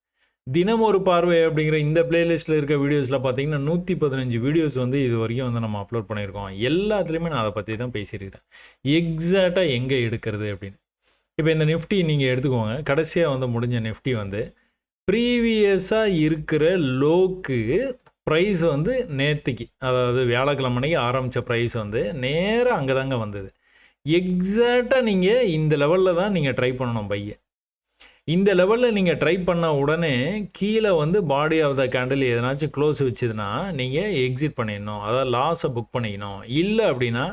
தினம் ஒரு பார்வை அப்படிங்கிற இந்த பிளேலிஸ்ட்டில் இருக்க வீடியோஸில் பார்த்தீங்கன்னா 115 வீடியோஸ் வந்து இது வரைக்கும் வந்து நம்ம அப்லோட் பண்ணியிருக்கோம். எல்லாத்துலேயுமே நான் அதை பற்றி தான் பேசியிருக்கிறேன், எக்ஸாக்டாக எங்கே எடுக்கிறது அப்படின்னு. இப்போ இந்த நிஃப்டி நீங்கள் எடுத்துக்கோங்க. கடைசியாக வந்து முடிஞ்ச நிஃப்டி வந்து ப்ரீவியஸாக இருக்கிற லோக்கு ப்ரைஸ் வந்து நேற்றுக்கு, அதாவது வியாழக்கிழமைக்கு ஆரம்பித்த ப்ரைஸ் வந்து நேராக அங்கே தாங்க வந்தது. எக்ஸாக்டாக நீங்கள் இந்த லெவலில் தான் நீங்கள் ட்ரை பண்ணணும் பையை. இந்த லெவலில் நீங்கள் ட்ரை பண்ண உடனே கீழே வந்து பாடி ஆஃப் த கேண்டில் எதனாச்சும் க்ளோஸ் வச்சுதுன்னா நீங்கள் எக்ஸிட் பண்ணிடணும், அதாவது லாஸை புக் பண்ணிக்கணும். இல்லை அப்படின்னா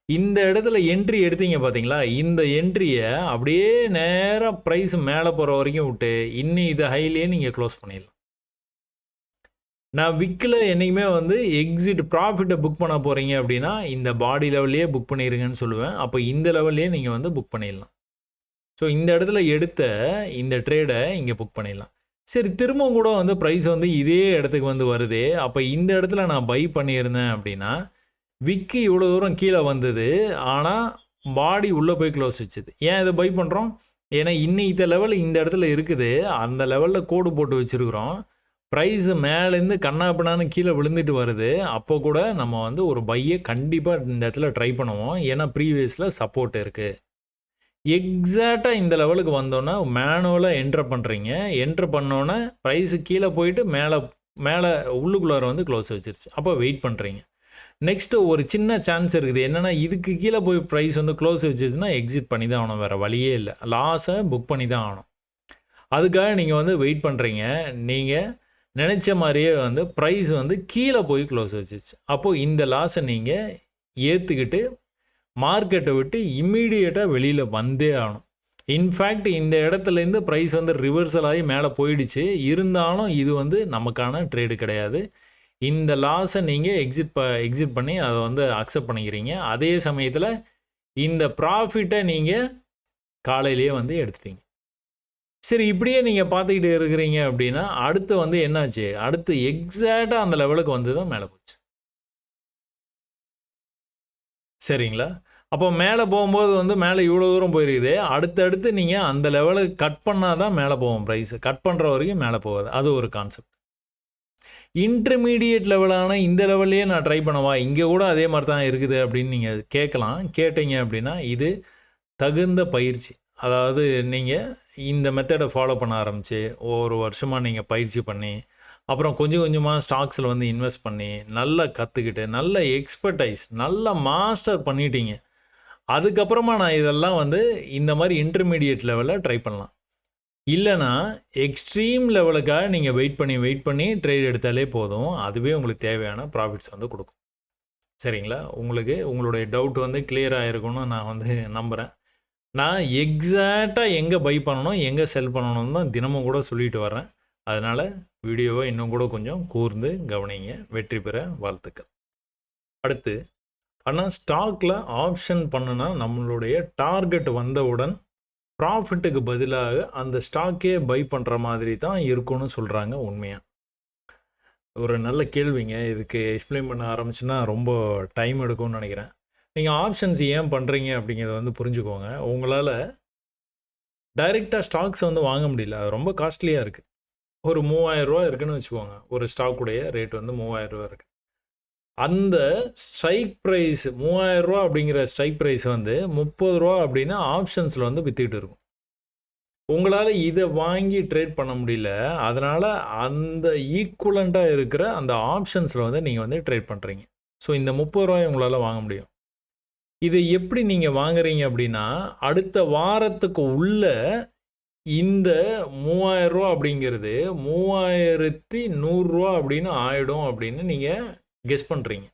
இந்த இடத்துல என்ட்ரி எடுத்தீங்க பார்த்தீங்களா, இந்த என்ட்ரியை அப்படியே நேராக ப்ரைஸ் மேலே போகிற வரைக்கும் விட்டு இன்னும் இதை ஹைலியே நீங்கள் க்ளோஸ் பண்ணிடலாம். நான் விற்கில் என்றைக்குமே வந்து எக்ஸிட் ப்ராஃபிட்டை புக் பண்ண போகிறீங்க அப்படின்னா இந்த பாடி லெவல்லையே புக் பண்ணிடுங்கன்னு சொல்லுவேன். அப்போ இந்த லெவல்லையே நீங்கள் வந்து புக் பண்ணிடலாம். ஸோ இந்த இடத்துல எடுத்த இந்த ட்ரேடை இங்கே புக் பண்ணிடலாம். சரி, திரும்பவும் கூட வந்து ப்ரைஸ் வந்து இதே இடத்துக்கு வந்து வருது. அப்போ இந்த இடத்துல நான் பை பண்ணியிருந்தேன் அப்படின்னா விக்கி இவ்வளோ தூரம் கீழே வந்தது, ஆனால் பாடி உள்ளே போய் க்ளோஸ் வச்சுது. ஏன் இதை பை பண்ணுறோம்? ஏன்னா இன்னைக்கு லெவல் இந்த இடத்துல இருக்குது, அந்த லெவலில் கோடு போட்டு வச்சுருக்குறோம். ப்ரைஸு மேலேருந்து கண்ணாப்பினான்னு கீழே விழுந்துட்டு வருது. அப்போ கூட நம்ம வந்து ஒரு பையை கண்டிப்பாக இந்த இடத்துல ட்ரை பண்ணுவோம். ஏன்னா ப்ரீவியஸில் சப்போர்ட் இருக்குது. எக்ஸாக்டாக இந்த லெவலுக்கு வந்தோன்னே மேனுவலாக என்ட்ரு பண்ணுறீங்க. என்ட்ரு பண்ணோன்னே ப்ரைஸு கீழே போயிட்டு மேலே உள்ளுக்குள்ளார வந்து க்ளோஸ் வச்சிருச்சு. அப்போ வெயிட் பண்ணுறீங்க. நெக்ஸ்ட்டு ஒரு சின்ன சான்ஸ் இருக்குது. என்னென்னா இதுக்கு கீழே போய் ப்ரைஸ் வந்து க்ளோஸ் வச்சிருச்சுன்னா எக்ஸிட் பண்ணி தான் ஆகணும், வேறு வழியே இல்லை. லாஸை புக் பண்ணி தான் ஆகணும். அதுக்காக நீங்கள் வந்து வெயிட் பண்ணுறீங்க. நீங்கள் நினச்ச மாதிரியே வந்து ப்ரைஸ் வந்து கீழே போய் க்ளோஸ் வச்சிருச்சு. அப்போது இந்த லாஸை நீங்கள் ஏற்றுக்கிட்டு மார்க்கெட்டை விட்டு இம்மீடியட்டாக வெளியில் வந்தே ஆகணும். இன்ஃபேக்ட் இந்த இடத்துலேருந்து ப்ரைஸ் வந்து ரிவர்சல் ஆகி மேலே போயிடுச்சு. இருந்தாலும் இது வந்து நமக்கான ட்ரேடு கிடையாது. இந்த லாஸை நீங்கள் எக்ஸிட் பண்ணி அதை வந்து அக்செப்ட் பண்ணிக்கிறீங்க. அதே சமயத்தில் இந்த ப்ராஃபிட்டை நீங்கள் காலையிலேயே வந்து எடுத்துட்டீங்க. சரி, இப்படியே நீங்கள் பார்த்துக்கிட்டு இருக்கிறீங்க அப்படின்னா அடுத்து வந்து என்னாச்சு? அடுத்து எக்ஸாக்டாக அந்த லெவலுக்கு வந்து தான் மேலே போச்சு. சரிங்களா? அப்போ மேலே போகும்போது வந்து மேலே இவ்வளோ தூரம் போயிருக்குது. அடுத்தடுத்து நீங்கள் அந்த லெவலுக்கு கட் பண்ணால் தான் மேலே போவோம் ப்ரைஸு. கட் பண்ணுற வரைக்கும் மேலே போகாது. அது ஒரு கான்செப்ட். இன்டர்மீடியேட் லெவலான இந்த லெவல்லையே நான் ட்ரை பண்ணவா, இங்கே கூட அதே மாதிரி தான் இருக்குது அப்படின்னு நீங்கள் கேட்கலாம். கேட்டீங்க அப்படின்னா இது தகுந்த பயிற்சி. அதாவது நீங்கள் இந்த மெத்தடை ஃபாலோ பண்ண ஆரம்பித்து ஒரு வருஷமாக நீங்கள் பயிற்சி பண்ணி அப்புறம் கொஞ்சம் கொஞ்சமாக ஸ்டாக்ஸில் வந்து இன்வெஸ்ட் பண்ணி நல்லா கற்றுக்கிட்டு நல்ல எக்ஸ்பர்டைஸ் நல்லா மாஸ்டர் பண்ணிட்டீங்க. அதுக்கப்புறமா நான் இதெல்லாம் வந்து இந்த மாதிரி இன்டர்மீடியேட் லெவலில் ட்ரை பண்ணலாம். இல்லைனா எக்ஸ்ட்ரீம் லெவலுக்காக நீங்கள் வெயிட் பண்ணி ட்ரேட் எடுத்தாலே போதும். அதுவே உங்களுக்கு தேவையான ப்ராஃபிட்ஸ் வந்து கொடுக்கும். சரிங்களா? உங்களுக்கு உங்களுடைய டவுட் வந்து கிளியர் ஆகிருக்கும்னு நான் வந்து நம்புகிறேன். நான் எக்ஸாக்டாக எங்கே பை பண்ணணும் எங்கே செல் பண்ணணும்னு தான் தினமும் கூட சொல்லிட்டு வரேன். அதனால் வீடியோவை இன்னும் கூட கொஞ்சம் கூர்ந்து கவனிங்க. வெற்றி பெற வாழ்த்துக்கள். அடுத்து ஆனால் ஸ்டாக்கில் ஆப்ஷன் பண்ணுனா நம்மளுடைய டார்கெட் வந்தவுடன் ப்ராஃபிட்டுக்கு பதிலாக அந்த ஸ்டாக்கே பை பண்ணுற மாதிரி தான் இருக்கும்னு சொல்கிறாங்க. உண்மையாக ஒரு நல்ல கேள்விங்க. இதுக்கு எக்ஸ்பிளைன் பண்ண ஆரம்பிச்சுன்னா ரொம்ப டைம் எடுக்கும்னு நினைக்கிறேன். நீங்கள் ஆப்ஷன்ஸ் ஏன் பண்ணுறீங்க அப்படிங்கிறத வந்து புரிஞ்சுக்கோங்க. உங்களால் டைரெக்டாக ஸ்டாக்ஸ் வந்து வாங்க முடியல, அது ரொம்ப காஸ்ட்லியாக இருக்குது. ஒரு 3000 ரூபா இருக்குதுன்னு வச்சுக்கோங்க. ஒரு ஸ்டாக்குடைய ரேட் வந்து 3000 ரூபா இருக்குது. அந்த ஸ்ட்ரைக் ப்ரைஸ் 3000 ரூபா அப்படிங்கிற ஸ்ட்ரைக் ப்ரைஸ் வந்து 30 ரூபா அப்படின்னு ஆப்ஷன்ஸில் வந்து விற்றுக்கிட்டு இருக்கும். உங்களால் இதை வாங்கி ட்ரேட் பண்ண முடியல. அதனால் அந்த ஈக்குவலண்ட்டாக இருக்கிற அந்த ஆப்ஷன்ஸில் வந்து நீங்கள் வந்து ட்ரேட் பண்ணுறீங்க. ஸோ இந்த 30 ரூபாய் உங்களால் வாங்க முடியும். இதை எப்படி நீங்கள் வாங்குறீங்க அப்படின்னா, அடுத்த வாரத்துக்கு உள்ள இந்த 3000 ரூபா அப்படிங்கிறது 3100 ரூபா அப்படின்னு ஆயிடும் அப்படின்னு நீங்கள் கெஸ் பண்ணுறீங்க.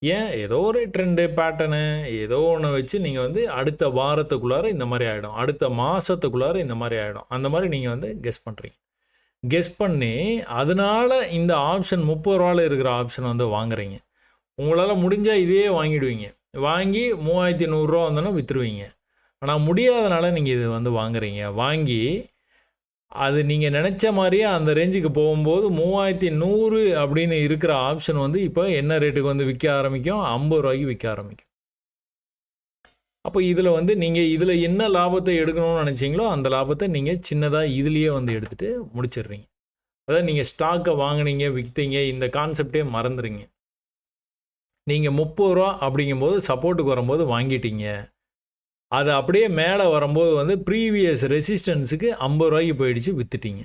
ஏன் ஏதோ ஒரு ட்ரெண்டு பேட்டர்னு ஏதோ ஒன்று வச்சு நீங்கள் வந்து அடுத்த வாரத்துக்குள்ளார இந்த மாதிரி ஆகிடும், அடுத்த மாதத்துக்குள்ளார இந்த மாதிரி ஆகிடும், அந்த மாதிரி நீங்கள் வந்து கெஸ் பண்ணுறீங்க. கெஸ் பண்ணி அதனால் இந்த ஆப்ஷன் 30 ரூபாவில் இருக்கிற ஆப்ஷன் வந்து வாங்குறீங்க. உங்களால் முடிஞ்சால் இதே வாங்கிடுவீங்க. வாங்கி 3100 ரூபா வந்தோன்னா விற்றுருவீங்க. ஆனால் முடியாதனால நீங்கள் இது வந்து வாங்குறீங்க. வாங்கி அது நீங்கள் நினச்ச மாதிரியே அந்த ரேஞ்சுக்கு போகும்போது 3100 அப்படின்னு இருக்கிற ஆப்ஷன் வந்து இப்போ என்ன ரேட்டுக்கு வந்து விற்க ஆரம்பிக்கும்? 50 ரூபாய்க்கு விற்க ஆரம்பிக்கும். அப்போ இதில் வந்து நீங்கள் இதில் என்ன லாபத்தை எடுக்கணும்னு நினச்சிங்களோ அந்த லாபத்தை நீங்கள் சின்னதாக இதுலேயே வந்து எடுத்துகிட்டு முடிச்சிடுறீங்க. அதாவது நீங்கள் ஸ்டாக்கை வாங்கினீங்க, விற்றீங்க, இந்த கான்செப்டே மறந்துடுங்க. நீங்கள் 30 ரூபா அப்படிங்கும்போது சப்போர்ட்டுக்கு வரும்போது வாங்கிட்டீங்க. அது அப்படியே மேலே வரும்போது வந்து ப்ரீவியஸ் ரெசிஸ்டன்ஸுக்கு 50 ரூபாய்க்கு போயிடுச்சு, விற்றுட்டீங்க.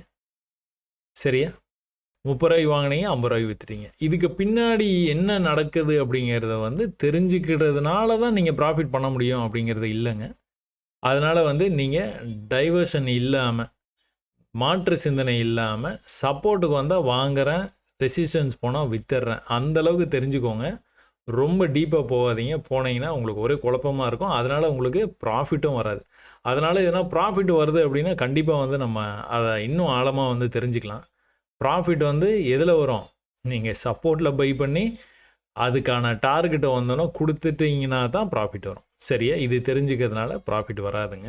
சரியா? 30 ரூபாய்க்கு வாங்கினீங்க, 50 ரூபாய்க்கு விற்றுட்டீங்க. இதுக்கு பின்னாடி என்ன நடக்குது அப்படிங்கிறத வந்து தெரிஞ்சுக்கிறதுனால தான் நீங்கள் ப்ராஃபிட் பண்ண முடியும் அப்படிங்கிறது இல்லைங்க. அதனால் வந்து நீங்கள் டைவர்ஷன் இல்லாமல், மாற்று சிந்தனை இல்லாமல், சப்போர்ட்டுக்கு வந்தால் வாங்குகிறேன், ரெசிஸ்டன்ஸ் போனால் விற்றுறேன், அந்தளவுக்கு தெரிஞ்சுக்கோங்க. ரொம்ப டீப்பாக போகாதீங்க. போனீங்கன்னா உங்களுக்கு ஒரே குழப்பமாக இருக்கும். அதனால் உங்களுக்கு ப்ராஃபிட்டும் வராது. அதனால் எதனா ப்ராஃபிட் வருது அப்படின்னா கண்டிப்பாக வந்து நம்ம அதை இன்னும் ஆழமாக வந்து தெரிஞ்சுக்கலாம். ப்ராஃபிட் வந்து எதில் வரும்? நீங்கள் சப்போர்ட்டில் பை பண்ணி அதுக்கான டார்கெட்டை வந்தோன்னா கொடுத்துட்டிங்கன்னா தான் ப்ராஃபிட் வரும். சரியா? இது தெரிஞ்சுக்கிறதுனால ப்ராஃபிட் வராதுங்க.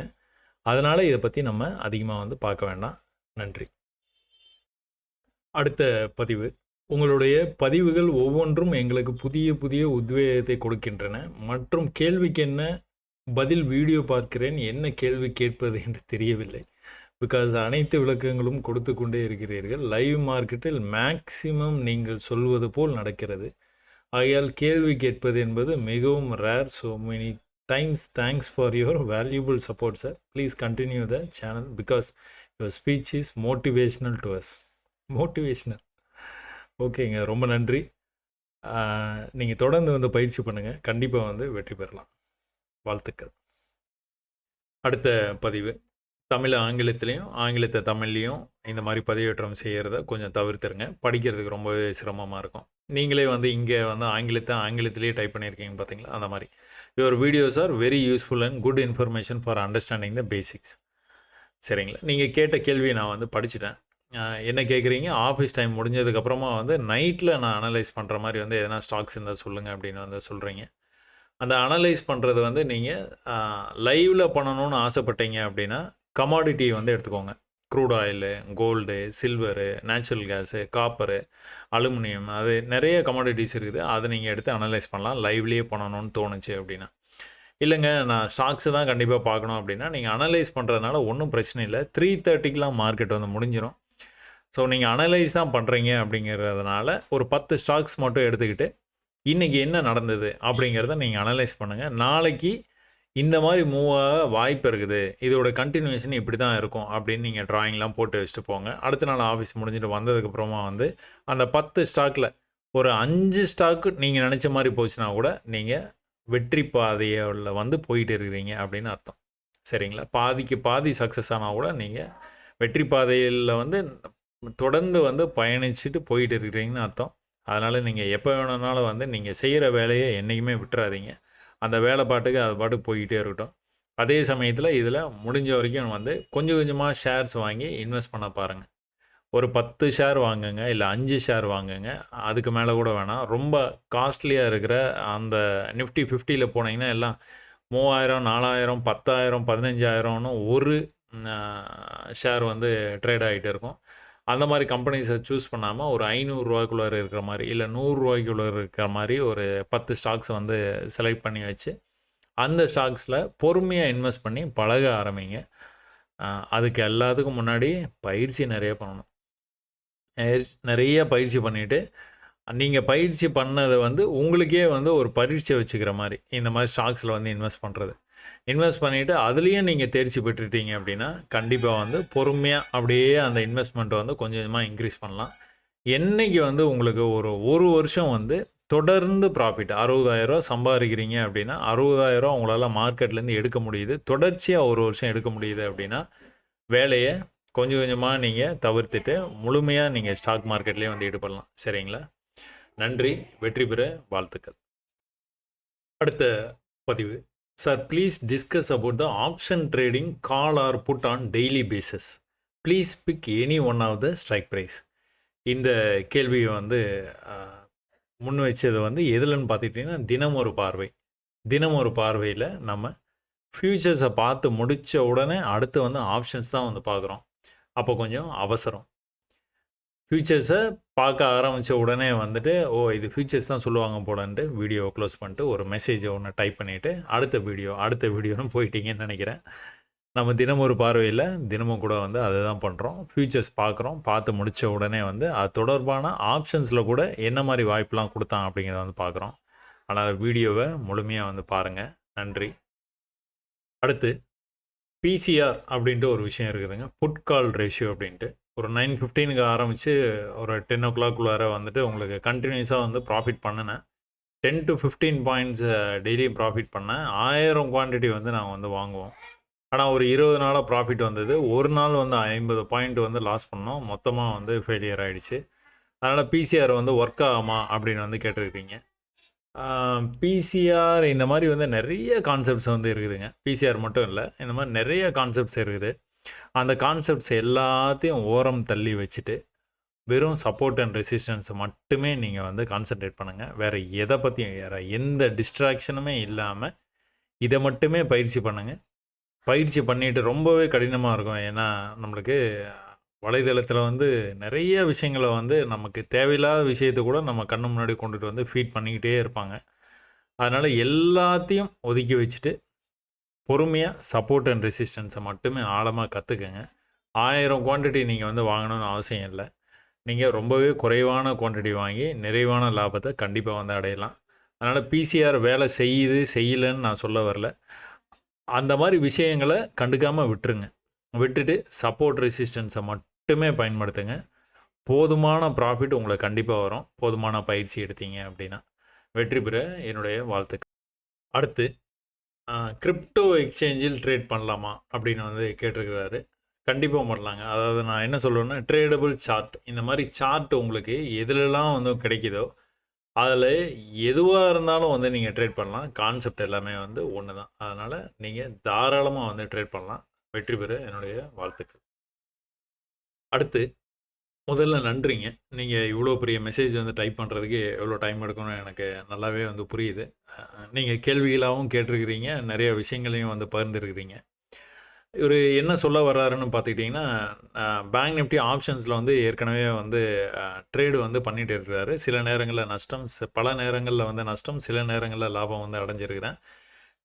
அதனால் இதை பற்றி நம்ம அதிகமாக வந்து பார்க்க வேண்டாம். நன்றி. அடுத்த பதிவு. உங்களுடைய பதிவுகள் ஒவ்வொன்றும் எங்களுக்கு புதிய புதிய உத்வேகத்தை கொடுக்கின்றன. மற்றும் கேள்விக்கு என்ன பதில் வீடியோ பார்க்கிறேன், என்ன கேள்வி கேட்பது என்று தெரியவில்லை. பிகாஸ் அனைத்து விளக்கங்களும் கொடுத்து கொண்டே இருக்கிறீர்கள். லைவ் மார்க்கெட்டில் மேக்சிமம் நீங்கள் சொல்வது போல் நடக்கிறது. ஆகையால் கேள்வி கேட்பது என்பது மிகவும் rare. So many times thanks for your valuable support sir. Please continue the channel because your speech is motivational to us. Motivational. ஓகேங்க, ரொம்ப நன்றி. நீங்கள் தொடர்ந்து வந்து பயிற்சி பண்ணுங்கள். கண்டிப்பாக வந்து வெற்றி பெறலாம். வாழ்த்துக்கள். அடுத்த பதிவு தமிழ் ஆங்கிலத்துலேயும் ஆங்கிலத்தை தமிழ்லேயும் இந்த மாதிரி பதிவேற்றம் செய்கிறத கொஞ்சம் தவிர்த்துருங்க. படிக்கிறதுக்கு ரொம்பவே சிரமமாக இருக்கும். நீங்களே வந்து இங்கே வந்து ஆங்கிலத்திலேயே டைப் பண்ணியிருக்கீங்க பார்த்தீங்களா, அந்த மாதிரி. Your videos are very useful and good information for understanding the basics. சரிங்களா? நீங்கள் கேட்ட கேள்வியை நான் வந்து படிச்சுட்டேன். என்ன கேட்குறீங்க? ஆஃபீஸ் டைம் முடிஞ்சதுக்கப்புறமா வந்து நைட்டில் நான் அனலைஸ் பண்ணுற மாதிரி வந்து எதனா ஸ்டாக்ஸ் இருந்தால் சொல்லுங்கள் அப்படின்னு வந்து சொல்கிறீங்க. அந்த அனலைஸ் பண்ணுறது வந்து நீங்கள் லைவில் பண்ணணும்னு ஆசைப்பட்டீங்க அப்படின்னா கமாடிட்டி வந்து எடுத்துக்கோங்க. Crude oil, gold, silver, natural gas, copper, aluminium, அது நிறைய கமாடிட்டிஸ் இருக்குது. அதை நீங்கள் எடுத்து அனலைஸ் பண்ணலாம் லைவ்லேயே பண்ணணும்னு தோணுச்சு அப்படின்னா. இல்லைங்க நான் ஸ்டாக்ஸை தான் கண்டிப்பாக பார்க்கணும் அப்படின்னா நீங்கள் அனலைஸ் பண்ணுறதுனால ஒன்றும் பிரச்சனை இல்லை. 3:30க்கெலாம் மார்க்கெட் வந்து முடிஞ்சிடும். ஸோ நீங்கள் அனலைஸ் தான் பண்ணுறீங்க அப்படிங்கிறதுனால ஒரு 10 ஸ்டாக்ஸ் மட்டும் எடுத்துக்கிட்டு இன்றைக்கி என்ன நடந்தது அப்படிங்கிறத நீங்கள் அனலைஸ் பண்ணுங்கள். நாளைக்கு இந்த மாதிரி மூவ் ஆக வாய்ப்பு இருக்குது, இதோட கண்டினியூஷன் இப்படி தான் இருக்கும் அப்படின்னு நீங்கள் ட்ராயிங்லாம் போட்டு வச்சுட்டு போங்க. அடுத்த நாள் ஆஃபீஸ் முடிஞ்சுட்டு வந்ததுக்கப்புறமா வந்து அந்த 10 ஸ்டாக்கில் ஒரு 5 ஸ்டாக்கு நீங்கள் நினச்ச மாதிரி போச்சுன்னா கூட நீங்கள் வெற்றி பாதையில் வந்து போயிட்டு இருக்கிறீங்க அப்படின்னு அர்த்தம். சரிங்களா? பாதிக்கு பாதி சக்ஸஸ் ஆனால் கூட நீங்கள் வெற்றி பாதையில் வந்து தொடர்ந்து வந்து பயணிச்சுட்டு போயிட்டு இருக்கிறீங்கன்னு அர்த்தம். அதனால் நீங்கள் எப்போ வேணுனாலும் வந்து நீங்கள் செய்கிற வேலையை என்றைக்குமே விட்டுறாதீங்க. அந்த வேலை பாட்டுக்கு அது பாட்டுக்கு போய்கிட்டே இருக்கட்டும். அதே சமயத்தில் இதில் முடிஞ்ச வரைக்கும் வந்து கொஞ்சம் கொஞ்சமாக ஷேர்ஸ் வாங்கி இன்வெஸ்ட் பண்ண பாருங்கள். ஒரு 10 ஷேர் வாங்குங்க, இல்லை 5 ஷேர் வாங்குங்க. அதுக்கு மேலே கூட வேணாம். ரொம்ப காஸ்ட்லியாக இருக்கிற அந்த நிஃப்டி 50ல் போனீங்கன்னா எல்லாம் 3000, 4000, 10,000, 15,000ன்னு ஒரு ஷேர் வந்து ட்ரேட் ஆகிட்டு இருக்கும். அந்த மாதிரி கம்பெனிஸை சூஸ் பண்ணாமல் ஒரு ₹500 இருக்கிற மாதிரி, இல்லை ₹100 இருக்கிற மாதிரி ஒரு 10 ஸ்டாக்ஸ் வந்து செலக்ட் பண்ணி வச்சு அந்த ஸ்டாக்ஸில் பொறுமையாக இன்வெஸ்ட் பண்ணி பழக ஆரம்பிங்க. அதுக்கு எல்லாத்துக்கும் முன்னாடி பயிற்சி நிறைய பண்ணணும். நிறைய பயிற்சி பண்ணிவிட்டு நீங்கள் பயிற்சி பண்ணதை வந்து உங்களுக்கே வந்து ஒரு பரீட்சை வச்சுக்கிற மாதிரி இந்த மாதிரி ஸ்டாக்ஸில் வந்து இன்வெஸ்ட் பண்ணுறது. இன்வெஸ்ட் பண்ணிவிட்டு அதுலேயும் நீங்கள் தேர்ச்சி பெற்றுட்டீங்க அப்படின்னா கண்டிப்பாக வந்து பொறுமையாக அப்படியே அந்த இன்வெஸ்ட்மெண்ட்டை வந்து கொஞ்சம் கொஞ்சமாக இன்க்ரீஸ் பண்ணலாம். என்றைக்கு வந்து உங்களுக்கு ஒரு வருஷம் வந்து தொடர்ந்து ப்ராஃபிட் 60,000 சம்பாதிக்கிறீங்க அப்படின்னா 60,000 உங்களால் மார்க்கெட்லேருந்து எடுக்க முடியுது, தொடர்ச்சியாக ஒரு வருஷம் எடுக்க முடியுது அப்படின்னா வேலையை கொஞ்சம் கொஞ்சமாக நீங்கள் தவிர்த்துட்டு முழுமையாக நீங்கள் ஸ்டாக் மார்க்கெட்லேயே வந்து ஈடுபடலாம். சரிங்களா? நன்றி. வெற்றி பெற வாழ்த்துக்கள். அடுத்த பதிவு. Sir, please discuss about the option trading call or put on daily basis. Please pick any one of the strike price. இந்த கேள்வியை வந்து முன் வச்சது வந்து எதுலன்னு பார்த்துக்கிட்டிங்கன்னா தினம் ஒரு பார்வை. தினம் ஒரு பார்வையில் நம்ம ஃப்யூச்சர்ஸை பார்த்து முடித்த உடனே அடுத்து வந்து ஆப்ஷன்ஸ் தான் வந்து பார்க்குறோம். அப்போ கொஞ்சம் அவசரம். ஃப்யூச்சர்ஸை பார்க்க ஆரம்பித்த உடனே வந்துட்டு இது ஃப்யூச்சர்ஸ் தான் சொல்லுவாங்க போலன்ட்டு வீடியோவை க்ளோஸ் பண்ணிட்டு ஒரு மெசேஜை ஒன்று டைப் பண்ணிவிட்டு அடுத்த வீடியோன்னு போயிட்டீங்கன்னு நினைக்கிறேன். நம்ம தினம் ஒரு பார்வையில் தினமும் கூட வந்து அதை தான் பண்ணுறோம். ஃப்யூச்சர்ஸ் பார்க்குறோம். பார்த்து முடித்த உடனே வந்து அது தொடர்பான ஆப்ஷன்ஸில் கூட என்ன மாதிரி வாய்ப்பெலாம் கொடுத்தான் அப்படிங்கிறத வந்து பார்க்குறோம். அதனால் வீடியோவை முழுமையாக வந்து பாருங்கள். நன்றி. அடுத்து பிசிஆர் அப்படின்ட்டு ஒரு விஷயம் இருக்குதுங்க. புட் கால் ரேஷியோ அப்படின்ட்டு. ஒரு 9:15க்கு ஆரம்பித்து ஒரு 10 o'clock வந்துட்டு உங்களுக்கு கண்டினியூஸாக வந்து ப்ராஃபிட் பண்ணினேன். 10 to 15 பாயிண்ட்ஸ் டெய்லியும் ப்ராஃபிட் பண்ணேன். 1000 குவான்டிட்டி வந்து நாங்கள் வந்து வாங்குவோம். ஆனால் ஒரு 20 நாளாக ப்ராஃபிட் வந்தது. ஒரு நாள் வந்து 50 பாயிண்ட் வந்து லாஸ் பண்ணோம். மொத்தமாக வந்து ஃபெயிலியர் ஆகிடுச்சு. அதனால் பிசிஆர் வந்து ஒர்க் ஆகுமா அப்படின்னு வந்து கேட்டிருக்கீங்க. பிசிஆர் இந்த மாதிரி வந்து நிறைய கான்செப்ட்ஸ் வந்து இருக்குதுங்க. பிசிஆர் மட்டும் இல்லை, இந்த மாதிரி நிறைய கான்செப்ட்ஸ் இருக்குது. அந்த கான்செப்ட்ஸ் எல்லாத்தையும் ஓரம் தள்ளி வச்சுட்டு வெறும் சப்போர்ட் அண்ட் ரெசிஸ்டன்ஸை மட்டுமே நீங்கள் வந்து கான்சன்ட்ரேட் பண்ணுங்கள். வேறு எதை பற்றியும் வேறு எந்த டிஸ்ட்ராக்ஷனுமே இல்லாமல் இதை மட்டுமே பயிற்சி பண்ணுங்கள். பயிற்சி பண்ணிவிட்டு ரொம்பவே கடினமாக இருக்கும். ஏன்னா நம்மளுக்கு வலைதளத்தில் வந்து நிறைய விஷயங்களை வந்து நமக்கு தேவையில்லாத விஷயத்தை கூட நம்ம கண்ணு முன்னாடி கொண்டுட்டு வந்து ஃபீட் பண்ணிக்கிட்டே இருப்பாங்க. அதனால் எல்லாத்தையும் ஒதுக்கி வச்சுட்டு பொறுமையாக சப்போர்ட் அண்ட் ரெசிஸ்டன்ஸை மட்டுமே ஆழமாக கற்றுக்கங்க. 1000 குவான்டிட்டி நீங்கள் வந்து வாங்கணும்னு அவசியம் இல்லை. நீங்கள் ரொம்பவே குறைவான குவான்டிட்டி வாங்கி நிறைவான லாபத்தை கண்டிப்பாக வந்து அடையலாம். அதனால் பிசிஆர் வேலை செய்யுது செய்யலைன்னு நான் சொல்ல வரல. அந்த மாதிரி விஷயங்களை கண்டுக்காமல் விட்டுருங்க. விட்டுட்டு சப்போர்ட் ரெசிஸ்டன்ஸை மட்டுமே பயன்படுத்துங்க. போதுமான ப்ராஃபிட் உங்களுக்கு கண்டிப்பாக வரும். போதுமான பயிற்சி எடுத்தீங்க அப்படின்னா வெற்றி பெற என்னுடைய வாழ்த்துக்கள். அடுத்து கிரிப்டோ எக்ஸ்சேஞ்சில் ட்ரேட் பண்ணலாமா அப்படின்னு வந்து கேட்டிருக்கிறாரு. கண்டிப்பாக பண்ணலாங்க. அதாவது நான் என்ன சொல்கிறேன்னா, ட்ரேடபிள் சார்ட், இந்த மாதிரி சார்ட் உங்களுக்கு எதுலலாம் வந்து கிடைக்குதோ அதில் எதுவாக இருந்தாலும் வந்து நீங்கள் ட்ரேட் பண்ணலாம். கான்செப்ட் எல்லாமே வந்து ஒன்று தான். அதனால் நீங்கள் தாராளமாக வந்து ட்ரேட் பண்ணலாம். வெற்றி பெற என்னுடைய வாழ்த்துக்கள். அடுத்து முதல்ல நன்றிங்க. நீங்கள் இவ்வளோ பெரிய மெசேஜ் வந்து டைப் பண்ணுறதுக்கு எவ்வளோ டைம் எடுக்கணும்னு எனக்கு நல்லாவே வந்து புரியுது. நீங்கள் கேள்விகளாகவும் கேட்டிருக்கிறீங்க, நிறைய விஷயங்களையும் வந்து பகிர்ந்துருக்கிறீங்க. இவர் என்ன சொல்ல வர்றாருன்னு பார்த்துக்கிட்டிங்கன்னா, பேங்க் நிஃப்டி ஆப்ஷன்ஸில் வந்து ஏற்கனவே வந்து ட்ரேடு வந்து பண்ணிகிட்டு இருக்கிறாரு. சில நேரங்களில் நஷ்டம், பல நேரங்களில் வந்து நஷ்டம், சில நேரங்களில் லாபம் வந்து அடைஞ்சிருக்கிறேன்.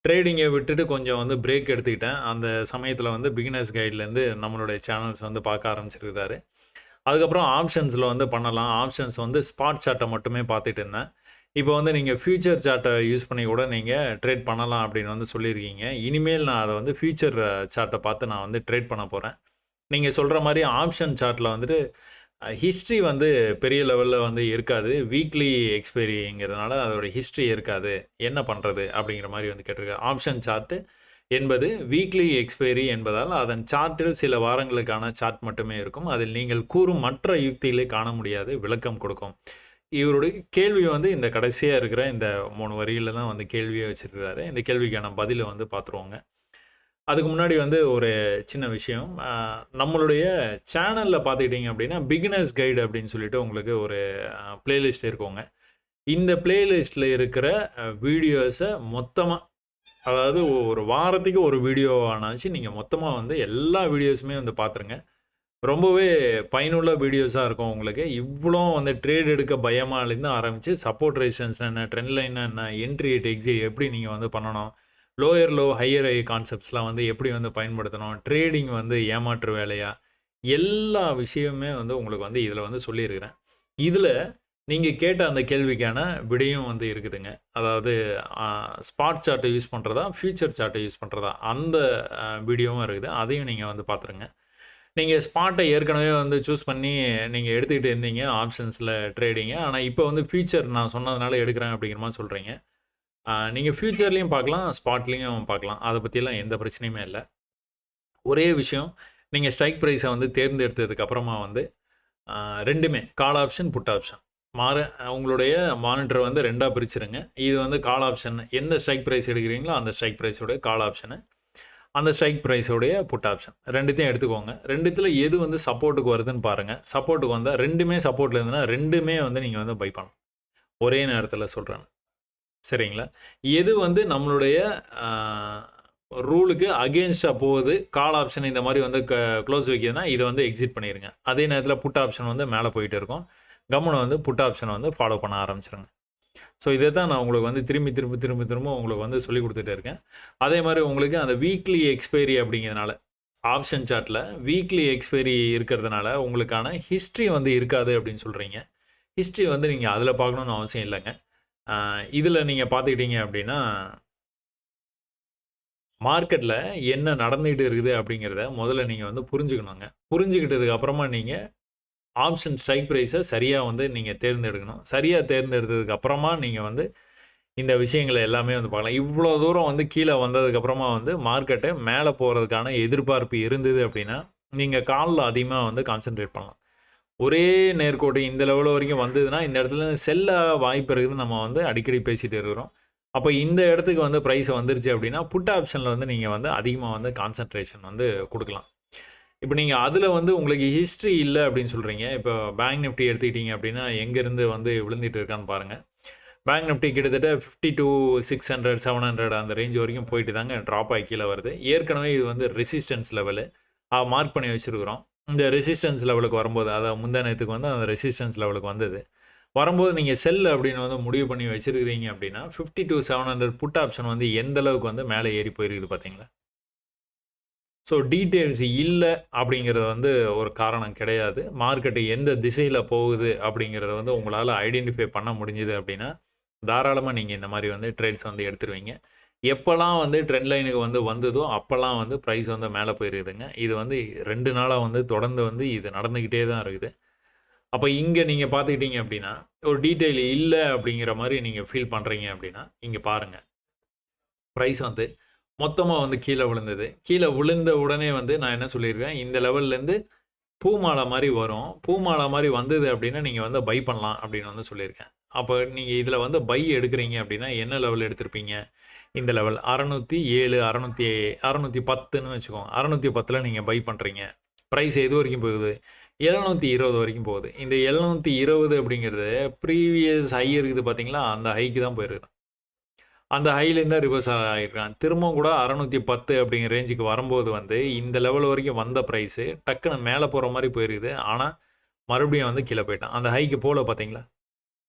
ட்ரேடிங்கை விட்டுட்டு கொஞ்சம் வந்து பிரேக் எடுத்துக்கிட்டேன். அந்த சமயத்தில் வந்து பிகினர்ஸ் கைட்லேருந்து நம்மளுடைய சேனல்ஸ் வந்து பார்க்க ஆரம்பிச்சிருக்கிறாரு. அதுக்கப்புறம் ஆப்ஷன்ஸில் வந்து பண்ணலாம். ஆப்ஷன்ஸ் வந்து ஸ்பாட் சார்ட்டை மட்டுமே பார்த்துட்டு இருந்தேன். இப்போ வந்து நீங்கள் ஃபியூச்சர் சார்ட்டை யூஸ் பண்ணி கூட நீங்கள் ட்ரேட் பண்ணலாம் அப்படின்னு வந்து சொல்லியிருக்கீங்க. இனிமேல் நான் அதை வந்து ஃபியூச்சர் சார்ட்டை பார்த்து நான் வந்து ட்ரேட் பண்ண போகிறேன். நீங்கள் சொல்கிற மாதிரி ஆப்ஷன் சார்ட்டில் வந்துட்டு ஹிஸ்ட்ரி வந்து பெரிய லெவலில் வந்து இருக்காது. வீக்லி எக்ஸ்பைரிங்கிறதுனால அதோட ஹிஸ்ட்ரி இருக்காது. என்ன பண்ணுறது அப்படிங்கிற மாதிரி வந்து கேட்டிருக்காரு. ஆப்ஷன் சார்ட்டு என்பது வீக்லி எக்ஸ்பைரி என்பதால் அதன் சார்ட்டில் சில வாரங்களுக்கான சார்ட் மட்டுமே இருக்கும். அதில் நீங்கள் கூறும் மற்ற யுக்திகளை காண முடியாது, விளக்கம் கொடுக்கும். இவருடைய கேள்வி வந்து இந்த கடைசியாக இருக்கிற இந்த 3 வரியில் தான் வந்து கேள்வியாக வச்சுருக்கிறாரு. இந்த கேள்விக்கான பதிலை வந்து பார்த்துருவோங்க. அதுக்கு முன்னாடி வந்து ஒரு சின்ன விஷயம். நம்மளுடைய சேனலில் பார்த்துக்கிட்டிங்க அப்படின்னா பிகினர்ஸ் கைடு அப்படின்னு சொல்லிட்டு உங்களுக்கு ஒரு பிளேலிஸ்ட் இருக்குங்க. இந்த பிளேலிஸ்ட்டில் இருக்கிற வீடியோஸை மொத்தமாக, அதாவது ஒரு வாரத்துக்கு ஒரு வீடியோ ஆனாச்சு நீங்கள் மொத்தமாக வந்து எல்லா வீடியோஸுமே வந்து பார்த்துருங்க. ரொம்பவே பயனுள்ள வீடியோஸாக இருக்கும் உங்களுக்கு. இவ்வளோ வந்து ட்ரேட் எடுக்க பயமாலேருந்து ஆரம்பித்து சப்போர்ட் ரெசிஸ்டன்ஸ் என்ன, ட்ரெண்ட் லைன் என்ன, என்ட்ரி எக்ஸிட் எப்படி நீங்கள் வந்து பண்ணணும், லோயர் லோ ஹையர் ஹை கான்செப்ட்ஸ்லாம் வந்து எப்படி வந்து பயன்படுத்தணும், ட்ரேடிங் வந்து ஏமாற்று வேலையா, எல்லா விஷயமுமே வந்து உங்களுக்கு வந்து இதில் வந்து சொல்லியிருக்கிறேன். இதில் நீங்கள் கேட்ட அந்த கேள்விக்கான விடையும் வந்து இருக்குதுங்க. அதாவது ஸ்பாட் சார்ட்டை யூஸ் பண்ணுறதா, ஃபியூச்சர் சார்ட்டை யூஸ் பண்ணுறதா, அந்த வீடியோவும் இருக்குது. அதையும் நீங்கள் வந்து பார்த்துருங்க. நீங்கள் ஸ்பாட்டை ஏற்கனவே வந்து சூஸ் பண்ணி நீங்கள் எடுத்துக்கிட்டு இருந்தீங்க ஆப்ஷன்ஸில் ட்ரேடிங்க. ஆனால் இப்போ வந்து ஃபியூச்சர் நான் சொன்னதுனால எடுக்கிறேன் அப்படிங்கிற மாதிரி சொல்கிறீங்க. நீங்கள் ஃபியூச்சர்லேயும் பார்க்கலாம், ஸ்பாட்லேயும் பார்க்கலாம். அதை பற்றிலாம் எந்த பிரச்சனையுமே இல்லை. ஒரே விஷயம், நீங்கள் ஸ்ட்ரைக் ப்ரைஸை வந்து தேர்ந்தெடுத்ததுக்கு அப்புறமா வந்து ரெண்டுமே கால் ஆப்ஷன், புட் ஆப்ஷன் உங்களுடைய மானிட்டரை வந்து 2ஆக பிரிச்சுருங்க. இது வந்து கால் ஆப்ஷன், எந்த ஸ்ட்ரைக் ப்ரைஸ் எடுக்கிறீங்களோ அந்த ஸ்ட்ரைக் ப்ரைஸோடைய கால் ஆப்ஷனு, அந்த ஸ்ட்ரைக் ப்ரைஸோடைய புட் ஆப்ஷன் ரெண்டுத்தையும் எடுத்துக்கோங்க. ரெண்டுத்தில் எது வந்து சப்போர்ட்டுக்கு வருதுன்னு பாருங்கள். சப்போர்ட்டுக்கு வந்தால் ரெண்டுமே சப்போர்ட்டில் இருந்ததுன்னா ரெண்டுமே வந்து நீங்கள் வந்து பை பண்ணலாம். ஒரே நேரத்தில் சொல்கிறேன், சரிங்களா? எது வந்து நம்மளுடைய ரூலுக்கு அகெயின்ஸ்டாக போகுது, கால் ஆப்ஷன் இந்த மாதிரி வந்து க்ளோஸ் வைக்கிதுன்னா இதை வந்து எக்ஸிட் பண்ணிடுங்க. அதே நேரத்தில் புட் ஆப்ஷன் வந்து மேலே போயிட்டு இருக்கும். கம்முனை வந்து புட் ஆப்ஷனை வந்து ஃபாலோ பண்ண ஆரம்பிச்சிருங்க. ஸோ இதை தான் நான் உங்களுக்கு வந்து திரும்ப உங்களுக்கு வந்து சொல்லி கொடுத்துட்டே இருக்கேன். அதே மாதிரி உங்களுக்கு அந்த வீக்லி எக்ஸ்பைரி அப்படிங்கிறதுனால ஆப்ஷன் சார்ட்டில் வீக்லி எக்ஸ்பைரி இருக்கிறதுனால உங்களுக்கான ஹிஸ்ட்ரி வந்து இருக்காது அப்படின்னு சொல்கிறீங்க. ஹிஸ்ட்ரி வந்து நீங்கள் அதில் பார்க்கணுன்னு அவசியம் இல்லைங்க. இதில் நீங்கள் பார்த்துக்கிட்டீங்க அப்படின்னா மார்க்கெட்டில் என்ன நடந்துகிட்டு இருக்குது அப்படிங்கிறத முதல்ல நீங்கள் வந்து புரிஞ்சுக்கணுங்க. புரிஞ்சுக்கிட்டதுக்கு அப்புறமா நீங்கள் ஆப்ஷன் ஸ்ட்ரைக் ப்ரைஸை சரியாக வந்து நீங்கள் தேர்ந்தெடுக்கணும். சரியாக தேர்ந்தெடுத்ததுக்கு அப்புறமா நீங்கள் வந்து இந்த விஷயங்களை எல்லாமே வந்து பார்க்கலாம். இவ்வளோ தூரம் வந்து கீழே வந்ததுக்கப்புறமா வந்து மார்க்கெட்டை மேலே போகிறதுக்கான எதிர்பார்ப்பு இருந்தது அப்படின்னா நீங்கள் காலில் அதிகமாக வந்து கான்சென்ட்ரேட் பண்ணலாம். ஒரே நேர்கோட்டு இந்த லெவல் வரைக்கும் வந்ததுன்னா இந்த இடத்துல செல்ல வாய்ப்பு இருக்குதுன்னு நம்ம வந்து அடிக்கடி பேசிகிட்டு இருக்கிறோம். அப்போ இந்த இடத்துக்கு வந்து ப்ரைஸ் வந்துருச்சு அப்படின்னா புட் ஆப்ஷனில் வந்து நீங்கள் வந்து அதிகமாக வந்து கான்சன்ட்ரேஷன் வந்து கொடுக்கலாம். இப்போ நீங்கள் அதில் வந்து உங்களுக்கு ஹிஸ்ட்ரி இல்லை அப்படின்னு சொல்கிறீங்க. இப்போ பேங்க் நிஃப்டி எடுத்துக்கிட்டீங்க அப்படின்னா எங்கேருந்து வந்து விழுந்துட்டு இருக்கான்னு பாருங்கள். பேங்க் நிஃப்டி கிட்டத்தட்ட 50 to 600 700 அந்த ரேஞ்ச் வரைக்கும் போயிட்டு தாங்க ட்ராப் ஆகி கீழே வருது. ஏற்கனவே இது வந்து ரெசிஸ்டன்ஸ் லெவலு மார்க் பண்ணி வச்சுருக்கிறோம். இந்த ரெசிஸ்டன்ஸ் லெவலுக்கு வரும்போது, அதாவது முந்தா நேரத்துக்கு வந்து அந்த ரெசிஸ்டன்ஸ் லெவலுக்கு வந்தது. வரும்போது நீங்கள் செல் அப்படின்னு வந்து முடிவு பண்ணி வச்சுருக்கிறீங்க அப்படின்னா 50 to 700 புட் ஆப்ஷன் வந்து எந்த அளவுக்கு வந்து மேலே ஏறி போயிருக்குது பார்த்தீங்களா? ஸோ டீட்டெயில்ஸ் இல்லை அப்படிங்கிறது வந்து ஒரு காரணம் கிடையாது. மார்க்கெட்டு எந்த திசையில் போகுது அப்படிங்கிறத வந்து உங்களால் ஐடென்டிஃபை பண்ண முடிஞ்சுது அப்படின்னா தாராளமாக நீங்கள் இந்த மாதிரி வந்து ட்ரேட்ஸ் வந்து எடுத்துருவீங்க. எப்போல்லாம் வந்து ட்ரெண்ட் லைனுக்கு வந்து வந்ததோ அப்போல்லாம் வந்து ப்ரைஸ் வந்து மேலே போயிருக்குதுங்க. இது வந்து 2 நாளாக வந்து தொடர்ந்து வந்து இது நடந்துக்கிட்டே தான் இருக்குது. அப்போ இங்கே நீங்கள் பார்த்துக்கிட்டீங்க அப்படின்னா ஒரு டீட்டெயில் இல்லை அப்படிங்கிற மாதிரி நீங்கள் ஃபீல் பண்ணுறீங்க அப்படின்னா இங்கே பாருங்கள். ப்ரைஸ் வந்து மொத்தமாக வந்து கீழே விழுந்தது. கீழே விழுந்த உடனே வந்து நான் என்ன சொல்லியிருக்கேன், இந்த லெவல்லேருந்து பூமாலை மாதிரி வரும். பூமாலை மாதிரி வந்தது அப்படின்னா நீங்கள் வந்து பை பண்ணலாம் அப்படின்னு வந்து சொல்லியிருக்கேன். அப்போ நீங்கள் இதில் வந்து பை எடுக்கிறீங்க அப்படின்னா என்ன லெவல் எடுத்திருப்பீங்க? இந்த லெவல் 607 610ன்னு வச்சுக்கோங்க. 610ல் நீங்கள் பை பண்ணுறீங்க. ப்ரைஸ் எது வரைக்கும் போகுது? 720 வரைக்கும் போகுது. இந்த 720 அப்படிங்கிறது ப்ரீவியஸ் ஹை இருக்குது பார்த்தீங்களா, அந்த ஹைக்கு தான் போயிருக்கிறேன். அந்த ஹைலேருந்து தான் ரிவர்ஸ் ஆகிருக்கான். திரும்பவும் கூட 610 அப்படிங்கிற ரேஞ்சுக்கு வரும்போது வந்து இந்த லெவல் வரைக்கும் வந்த ப்ரைஸு டக்குன்னு மேலே போகிற மாதிரி போயிருக்குது. ஆனால் மறுபடியும் வந்து கீழே போயிட்டான். அந்த ஹைக்கு போகல பார்த்தீங்களா?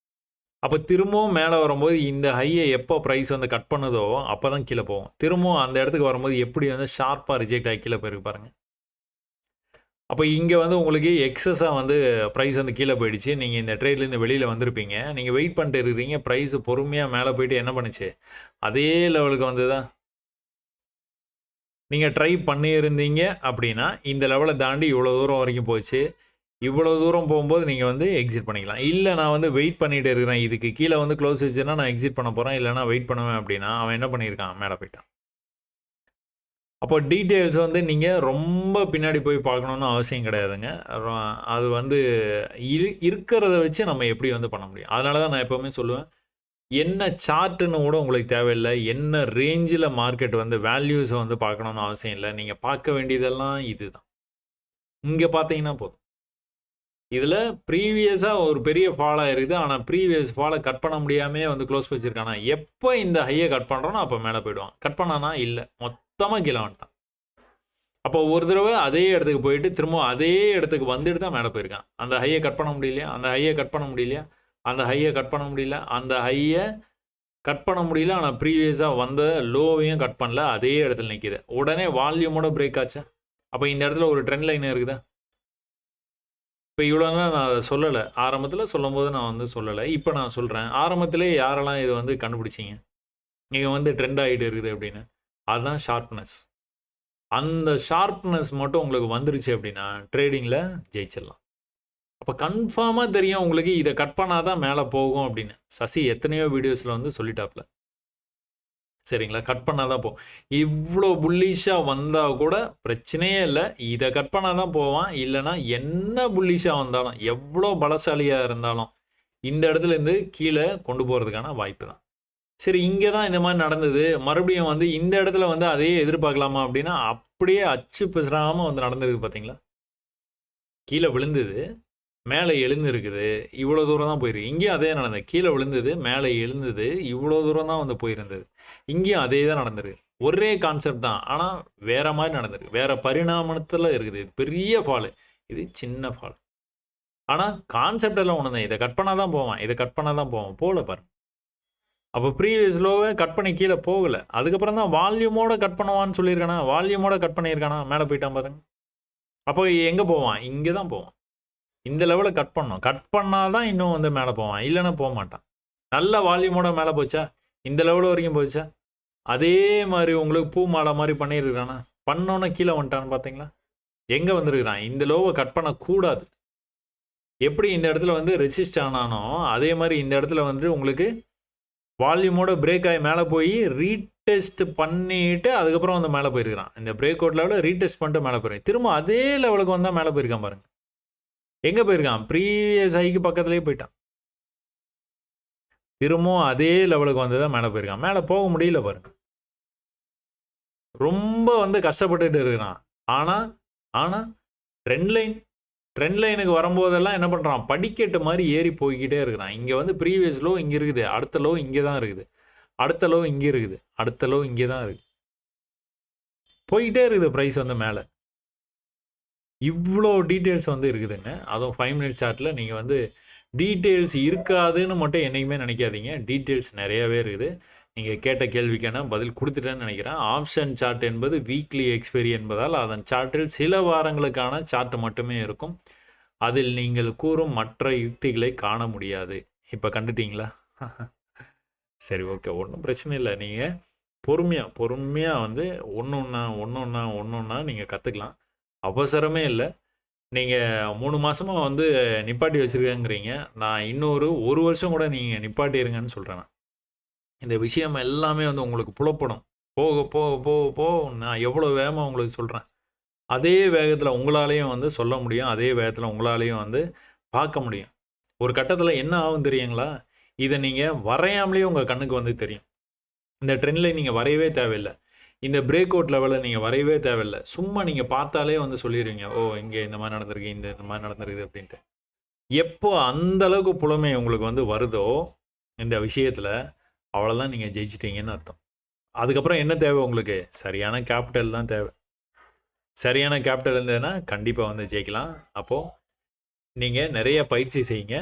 அப்போ திரும்பவும் மேலே வரும்போது இந்த ஹையை எப்போ ப்ரைஸ் வந்து கட் பண்ணுதோ அப்போ தான் கீழே போகும். திரும்பவும் அந்த இடத்துக்கு வரும்போது எப்படி வந்து ஷார்ப்பாக ரிஜெக்ட் ஆகி கீழே போயிருக்கு பாருங்கள். அப்போ இங்கே வந்து உங்களுக்கு எக்ஸஸாக வந்து ப்ரைஸ் வந்து கீழே போயிடுச்சு. நீங்கள் இந்த ட்ரேட்லேருந்து வெளியில் வந்திருப்பீங்க. நீங்கள் வெயிட் பண்ணிட்டு இருக்கிறீங்க. ப்ரைஸ் பொறுமையாக மேலே போயிட்டு என்ன பண்ணுச்சு? அதே லெவலுக்கு வந்ததா? நீங்கள் ட்ரை பண்ணியிருந்தீங்க அப்படின்னா, இந்த லெவலை தாண்டி இவ்வளோ தூரம் வரைக்கும் போச்சு. இவ்வளோ தூரம் போகும்போது நீங்கள் வந்து எக்ஸிட் பண்ணிக்கலாம். இல்லை நான் வந்து வெயிட் பண்ணிட்டு இருக்கிறேன். இதுக்கு கீழே வந்து க்ளோஸ் வச்சுன்னா நான் எக்ஸிட் பண்ண போகிறேன். இல்லைனா வெயிட் பண்ணுவேன் அப்படின்னா, அவன் என்ன பண்ணியிருக்கான்? மேலே போயிட்டான். அப்போ டீட்டெயில்ஸ் வந்து நீங்கள் ரொம்ப பின்னாடி போய் பார்க்கணுன்னு அவசியம் கிடையாதுங்க. அது வந்து இருக்கிறத வச்சு நம்ம எப்படி வந்து பண்ண முடியும். அதனால தான் நான் எப்போவுமே சொல்லுவேன், என்ன சார்ட்டுன்னு கூட உங்களுக்கு தேவையில்லை. என்ன ரேஞ்சில் மார்க்கெட் வந்து வேல்யூஸை வந்து பார்க்கணுன்னு அவசியம் இல்லை. நீங்கள் பார்க்க வேண்டியதெல்லாம் இதுதான். இங்கே பார்த்தீங்கன்னா போதும். இதில் ப்ரீவியஸாக ஒரு பெரிய ஃபால் ஆயிருக்குது. ஆனால் ப்ரீவியஸ் ஃபாலை கட் பண்ண முடியாமே வந்து க்ளோஸ் வச்சிருக்கானா, எப்போ இந்த ஹையை கட் பண்ணுறோனோ அப்போ மேலே போயிடுவான். கட் பண்ணானா இல்லை, மொத்தமாக கீழே வந்துட்டான். அப்போ ஒரு தடவை அதே இடத்துக்கு போயிட்டு திரும்ப அதே இடத்துக்கு வந்துட்டு தான் மேலே போயிருக்கான். அந்த ஹையை கட் பண்ண முடியலையா, அந்த ஹையை கட் பண்ண முடியலையா, அந்த ஹையை கட் பண்ண முடியல, அந்த ஹையை கட் பண்ண முடியல. ஆனால் ப்ரீவியஸாக வந்த லோவையும் கட் பண்ணல, அதே இடத்துல நிற்கிது. உடனே வால்யூமோட பிரேக் ஆச்சா? அப்போ இந்த இடத்துல ஒரு ட்ரெண்ட் லைன் இருக்குதா? இப்போ இவ்வளோ நாள் நான் அதை சொல்லலை. ஆரம்பத்தில் சொல்லும்போது நான் வந்து சொல்லலை. இப்போ நான் சொல்கிறேன். ஆரம்பத்திலே யாரெல்லாம் இதை வந்து கண்டுபிடிச்சிங்க? நீங்கள் வந்து ட்ரெண்ட் ஆகிட்டு இருக்குது அப்படின்னு. அதுதான் ஷார்ப்னஸ். அந்த ஷார்ப்னஸ் மட்டும் உங்களுக்கு வந்துருச்சு அப்படின்னா ட்ரேடிங்கில் ஜெயிச்சிடலாம். அப்போ கன்ஃபார்மாக தெரியும் உங்களுக்கு இதை கட் பண்ணால் தான் மேலே போகும் அப்படின்னு. சசி எத்தனையோ வீடியோஸில் வந்து சொல்லிட்டாப்ல. சரிங்களா? கட் பண்ணால் தான் போகும். இவ்வளோ புல்லிஷாக வந்தால் கூட பிரச்சனையே இல்லை. இதை கட் பண்ணால் தான் போவான். இல்லைனா என்ன புல்லிஷாக வந்தாலும், எவ்வளோ பலசாலியாக இருந்தாலும் இந்த இடத்துலேருந்து கீழே கொண்டு போகிறதுக்கான வாய்ப்பு தான். சரி, இங்கே தான் இந்த மாதிரி நடந்தது. மறுபடியும் வந்து இந்த இடத்துல வந்து அதையே எதிர்பார்க்கலாமா அப்படின்னா, அப்படியே அச்சு பிசுறாமல் வந்து நடந்திருக்கு பார்த்தீங்களா? கீழே விழுந்தது, மேலே எழுந்திருக்குது. இவ்வளோ தூரம் தான் போயிருக்கு. இங்கேயும் அதே நடந்தது. கீழே விழுந்தது, மேலே எழுந்தது. இவ்வளோ தூரம் தான் வந்து போயிருந்தது. இங்கேயும் அதே தான் நடந்திருக்கு. ஒரே கான்செப்ட் தான். ஆனால் வேறு மாதிரி நடந்திருக்கு. வேறு பரிணாமத்தில் இருக்குது. இது பெரிய ஃபாலு, இது சின்ன ஃபால். ஆனால் கான்செப்ட் எல்லாம் ஒன்று தான். இதை கட் பண்ணால் தான் போவான், இதை கட் பண்ணால் தான் போவான். போகல பாருங்க. அப்போ ப்ரீவியஸ் லோவை கட் பண்ணி கீழே போகலை. அதுக்கப்புறம் தான் வால்யூமோட கட் பண்ணுவான்னு சொல்லியிருக்கானா, வால்யூமோட கட் பண்ணியிருக்கானா, மேலே போயிட்டான் பாருங்க. அப்போ எங்கே போவான்? இங்கே தான் போவான். இந்த லெவலில் கட் பண்ணோம். கட் பண்ணால் தான் இன்னும் வந்து மேலே போவான். இல்லைன்னா போக மாட்டான். நல்ல வால்யூமோட மேலே போச்சா, இந்த லெவல் வரைக்கும் போச்சா, அதே மாதிரி உங்களுக்கு பூ மாலை மாதிரி பண்ணியிருக்கிறானா, பண்ணோன்னே கீழே வந்துட்டான்னு பார்த்தீங்களா? எங்கே வந்திருக்கிறான்? இந்த லோவை கட் பண்ணக்கூடாது. எப்படி இந்த இடத்துல வந்து ரெசிஸ்ட் ஆனானோ அதே மாதிரி இந்த இடத்துல வந்து உங்களுக்கு வால்யூமோட பிரேக் ஆகி மேலே போய் ரீடெஸ்ட் பண்ணிட்டு அதுக்கப்புறம் வந்து மேலே போயிருக்கிறான். இந்த பிரேக் அவுட் லெவலில் ரீடெஸ்ட் பண்ணிட்டு மேலே போயிருக்கேன். திரும்ப அதே லெவலுக்கு வந்தால் மேலே போயிருக்கான் பாருங்க. எங்கே போயிருக்கான்? ப்ரீவியஸ் ஹைக்கு பக்கத்துலேயே போயிட்டான். திரும்பவும் அதே லெவலுக்கு வந்து தான் மேலே போயிருக்கான். மேலே போக முடியல பாருங்க. ரொம்ப வந்து கஷ்டப்பட்டுட்டு இருக்கிறான். ஆனால் ட்ரெண்ட் லைனுக்கு வரும்போதெல்லாம் என்ன பண்ணுறான்? படிக்கட்டு மாதிரி ஏறி போய்கிட்டே இருக்கிறான். இங்கே வந்து ப்ரீவியஸ் லோ இங்கே இருக்குது, அடுத்த லோ இங்கே தான் இருக்குது, அடுத்த லோ இங்கே இருக்குது, அடுத்த லோ இங்கே தான் இருக்குது. போய்கிட்டே இருக்குது ப்ரைஸ் வந்து மேலே. இவ்வளோ டீட்டெயில்ஸ் வந்து இருக்குதுங்க. அதுவும் 5 மினிட்ஸ் சார்ட்டில் நீங்கள் வந்து டீட்டெயில்ஸ் இருக்காதுன்னு மட்டும் என்றைக்குமே நினைக்காதீங்க. டீட்டெயில்ஸ் நிறையாவே இருக்குது. நீங்கள் கேட்ட கேள்விக்கான பதில் கொடுத்துட்டேன்னு நினைக்கிறேன். ஆப்ஷன் சார்ட் என்பது வீக்லி எக்ஸ்பைரி என்பதால் அதன் சார்ட்டில் சில வாரங்களுக்கான சார்ட் மட்டுமே இருக்கும். அதில் நீங்கள் கூறும் மற்ற யுக்திகளை காண முடியாது. இப்போ கண்டுட்டீங்களா? சரி, ஓகே, ஒன்றும் பிரச்சனை இல்லை. நீங்கள் பொறுமையாக வந்து ஒன்று நீங்கள் கற்றுக்கலாம். அவசரமே இல்லை. நீங்கள் 3 மாதமாக வந்து நிப்பாட்டி வச்சுருக்கேங்கிறீங்க. நான் இன்னொரு 1 வருஷம் கூட நீங்கள் நிப்பாட்டிடுங்கன்னு சொல்கிறேன். இந்த விஷயம் எல்லாமே வந்து உங்களுக்கு புலப்படும். போக போக போக போக நான் எவ்வளோ வேகமாக உங்களுக்கு சொல்கிறேன், அதே வேகத்தில் உங்களாலேயும் வந்து சொல்ல முடியும். அதே வேகத்தில் உங்களாலேயும் வந்து பார்க்க முடியும். ஒரு கட்டத்தில் என்ன ஆகும் தெரியுங்களா? இதை நீங்கள் வரையாமலேயே உங்கள் கண்ணுக்கு வந்து தெரியும். இந்த ட்ரெண்டில் நீங்கள் வரையவே தேவையில்லை. இந்த பிரேக் அவுட் லெவலில் நீங்கள் வரையவே தேவையில்லை. சும்மா நீங்கள் பார்த்தாலே வந்து சொல்லிடுவீங்க, ஓ இங்கே இந்த மாதிரி நடந்திருக்கு, இந்த மாதிரி நடந்திருக்குது அப்படின்ட்டு. எப்போ அந்தளவுக்கு புலமை உங்களுக்கு வந்து வருதோ இந்த விஷயத்தில், அவ்வளோதான் நீங்கள் ஜெயிச்சிட்டீங்கன்னு அர்த்தம். அதுக்கப்புறம் என்ன தேவை உங்களுக்கு? சரியான கேபிட்டல் தான் தேவை. சரியான கேபிட்டல் இருந்ததுன்னா கண்டிப்பாக வந்து ஜெயிக்கலாம். அப்போது நீங்கள் நிறைய பயிற்சி செய்யுங்க.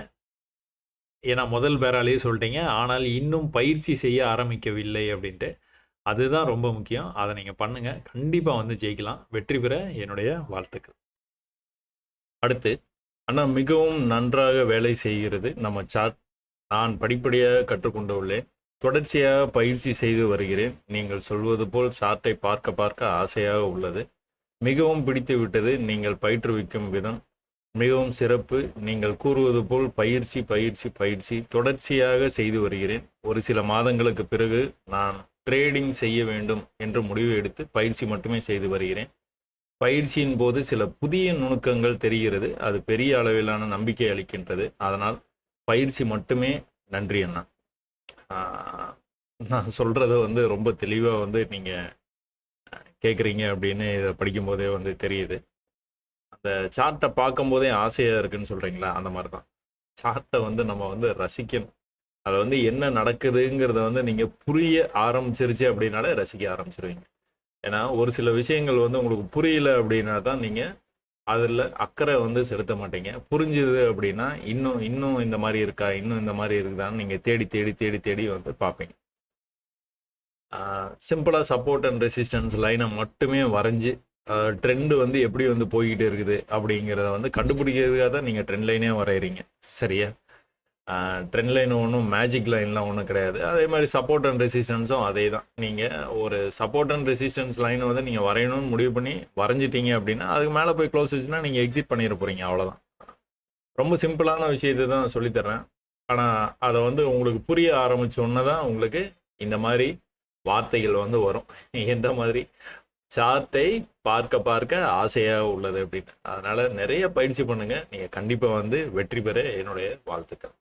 ஏன்னா முதல் பேராலேயே சொல்லிட்டீங்க, ஆனால் இன்னும் பயிற்சி செய்ய ஆரம்பிக்கவில்லை அப்படின்ட்டு. அதுதான் ரொம்ப முக்கியம். அதை நீங்கள் பண்ணுங்கள். கண்டிப்பாக வந்து ஜெயிக்கலாம். வெற்றி பெற என்னுடைய வாழ்த்துக்கள். அடுத்து, அண்ணா மிகவும் நன்றாக வேலை செய்கிறது நம்ம சார்ட். நான் படிப்படியாக கற்றுக்கொண்டுள்ளேன். தொடர்ச்சியாக பயிற்சி செய்து வருகிறேன். நீங்கள் சொல்வது போல் சார்ட்டை பார்க்க பார்க்க ஆசையாக உள்ளது. மிகவும் பிடித்து விட்டது. நீங்கள் பயிற்றுவிக்கும் விதம் மிகவும் சிறப்பு. நீங்கள் கூறுவது போல் பயிற்சி பயிற்சி பயிற்சி தொடர்ச்சியாக செய்து வருகிறேன். ஒரு சில மாதங்களுக்கு பிறகு நான் ட்ரேடிங் செய்ய வேண்டும் என்று முடிவு எடுத்து பயிற்சி மட்டுமே செய்து வருகிறேன். பயிற்சியின் போது சில புதிய நுணுக்கங்கள் தெரிகிறது. அது பெரிய அளவிலான நம்பிக்கை அளிக்கின்றது. அதனால் பயிற்சி மட்டுமே. நன்றி அண்ணா. நான் சொல்கிறத வந்து ரொம்ப தெளிவாக வந்து நீங்கள் கேட்குறீங்க அப்படின்னு இதை படிக்கும்போதே வந்து தெரியுது. அந்த சார்ட்டை பார்க்கும்போதே ஆசையாக இருக்குன்னு சொல்கிறீங்களா, அந்த மாதிரி தான். சார்ட்டை வந்து நம்ம வந்து ரசிக்கணும். அதை வந்து என்ன நடக்குதுங்கிறத வந்து நீங்கள் புரிய ஆரம்பிச்சிருச்சு அப்படின்னாலே ரசிக்க ஆரம்பிச்சிருவீங்க. ஏன்னா ஒரு சில விஷயங்கள் வந்து உங்களுக்கு புரியல அப்படின்னா தான் நீங்கள் அதில் அக்கறை வந்து செலுத்த மாட்டீங்க. புரிஞ்சுது அப்படின்னா இன்னும் இன்னும் இந்த மாதிரி இருக்கா, இன்னும் இந்த மாதிரி இருக்குதான்னு நீங்கள் தேடி தேடி தேடி தேடி வந்து பார்ப்பீங்க. சிம்பிளாக சப்போர்ட் அண்ட் ரெசிஸ்டன்ஸ் லைனை மட்டுமே வரைஞ்சி ட்ரெண்டு வந்து எப்படி வந்து போய்கிட்டு இருக்குது அப்படிங்கிறத வந்து கண்டுபிடிக்கிறதுக்காக தான் நீங்கள் ட்ரெண்ட் லைனே வரைகிறீங்க. சரியா? ட்ரெண்ட் லைன் ஒன்றும் மேஜிக் லைன்லாம் ஒன்றும் கிடையாது. அதே மாதிரி சப்போர்ட் அண்ட் ரெசிஸ்டன்ஸும் அதே தான். நீங்கள் ஒரு சப்போர்ட் அண்ட் ரெசிஸ்டன்ஸ் லைனை வந்து நீங்கள் வரையணும்னு முடிவு பண்ணி வரைஞ்சிட்டீங்க அப்படின்னா அதுக்கு மேலே போய் க்ளோஸ் வச்சுன்னா நீங்கள் எக்ஸிட் பண்ணிட போகிறீங்க. அவ்வளோதான். ரொம்ப சிம்பிளான விஷயத்தை தான் சொல்லித்தரேன். ஆனால் அதை வந்து உங்களுக்கு புரிய ஆரம்பித்தோன்னே தான் உங்களுக்கு இந்த மாதிரி வார்த்தைகள் வந்து வரும். எந்த மாதிரி சார்ட்டை பார்க்க பார்க்க ஆசையாக உள்ளது அப்படின்னு. அதனால் நிறைய பயிற்சி பண்ணுங்கள். நீங்கள் கண்டிப்பாக வந்து வெற்றி பெற என்னுடைய வாழ்த்துக்கள்.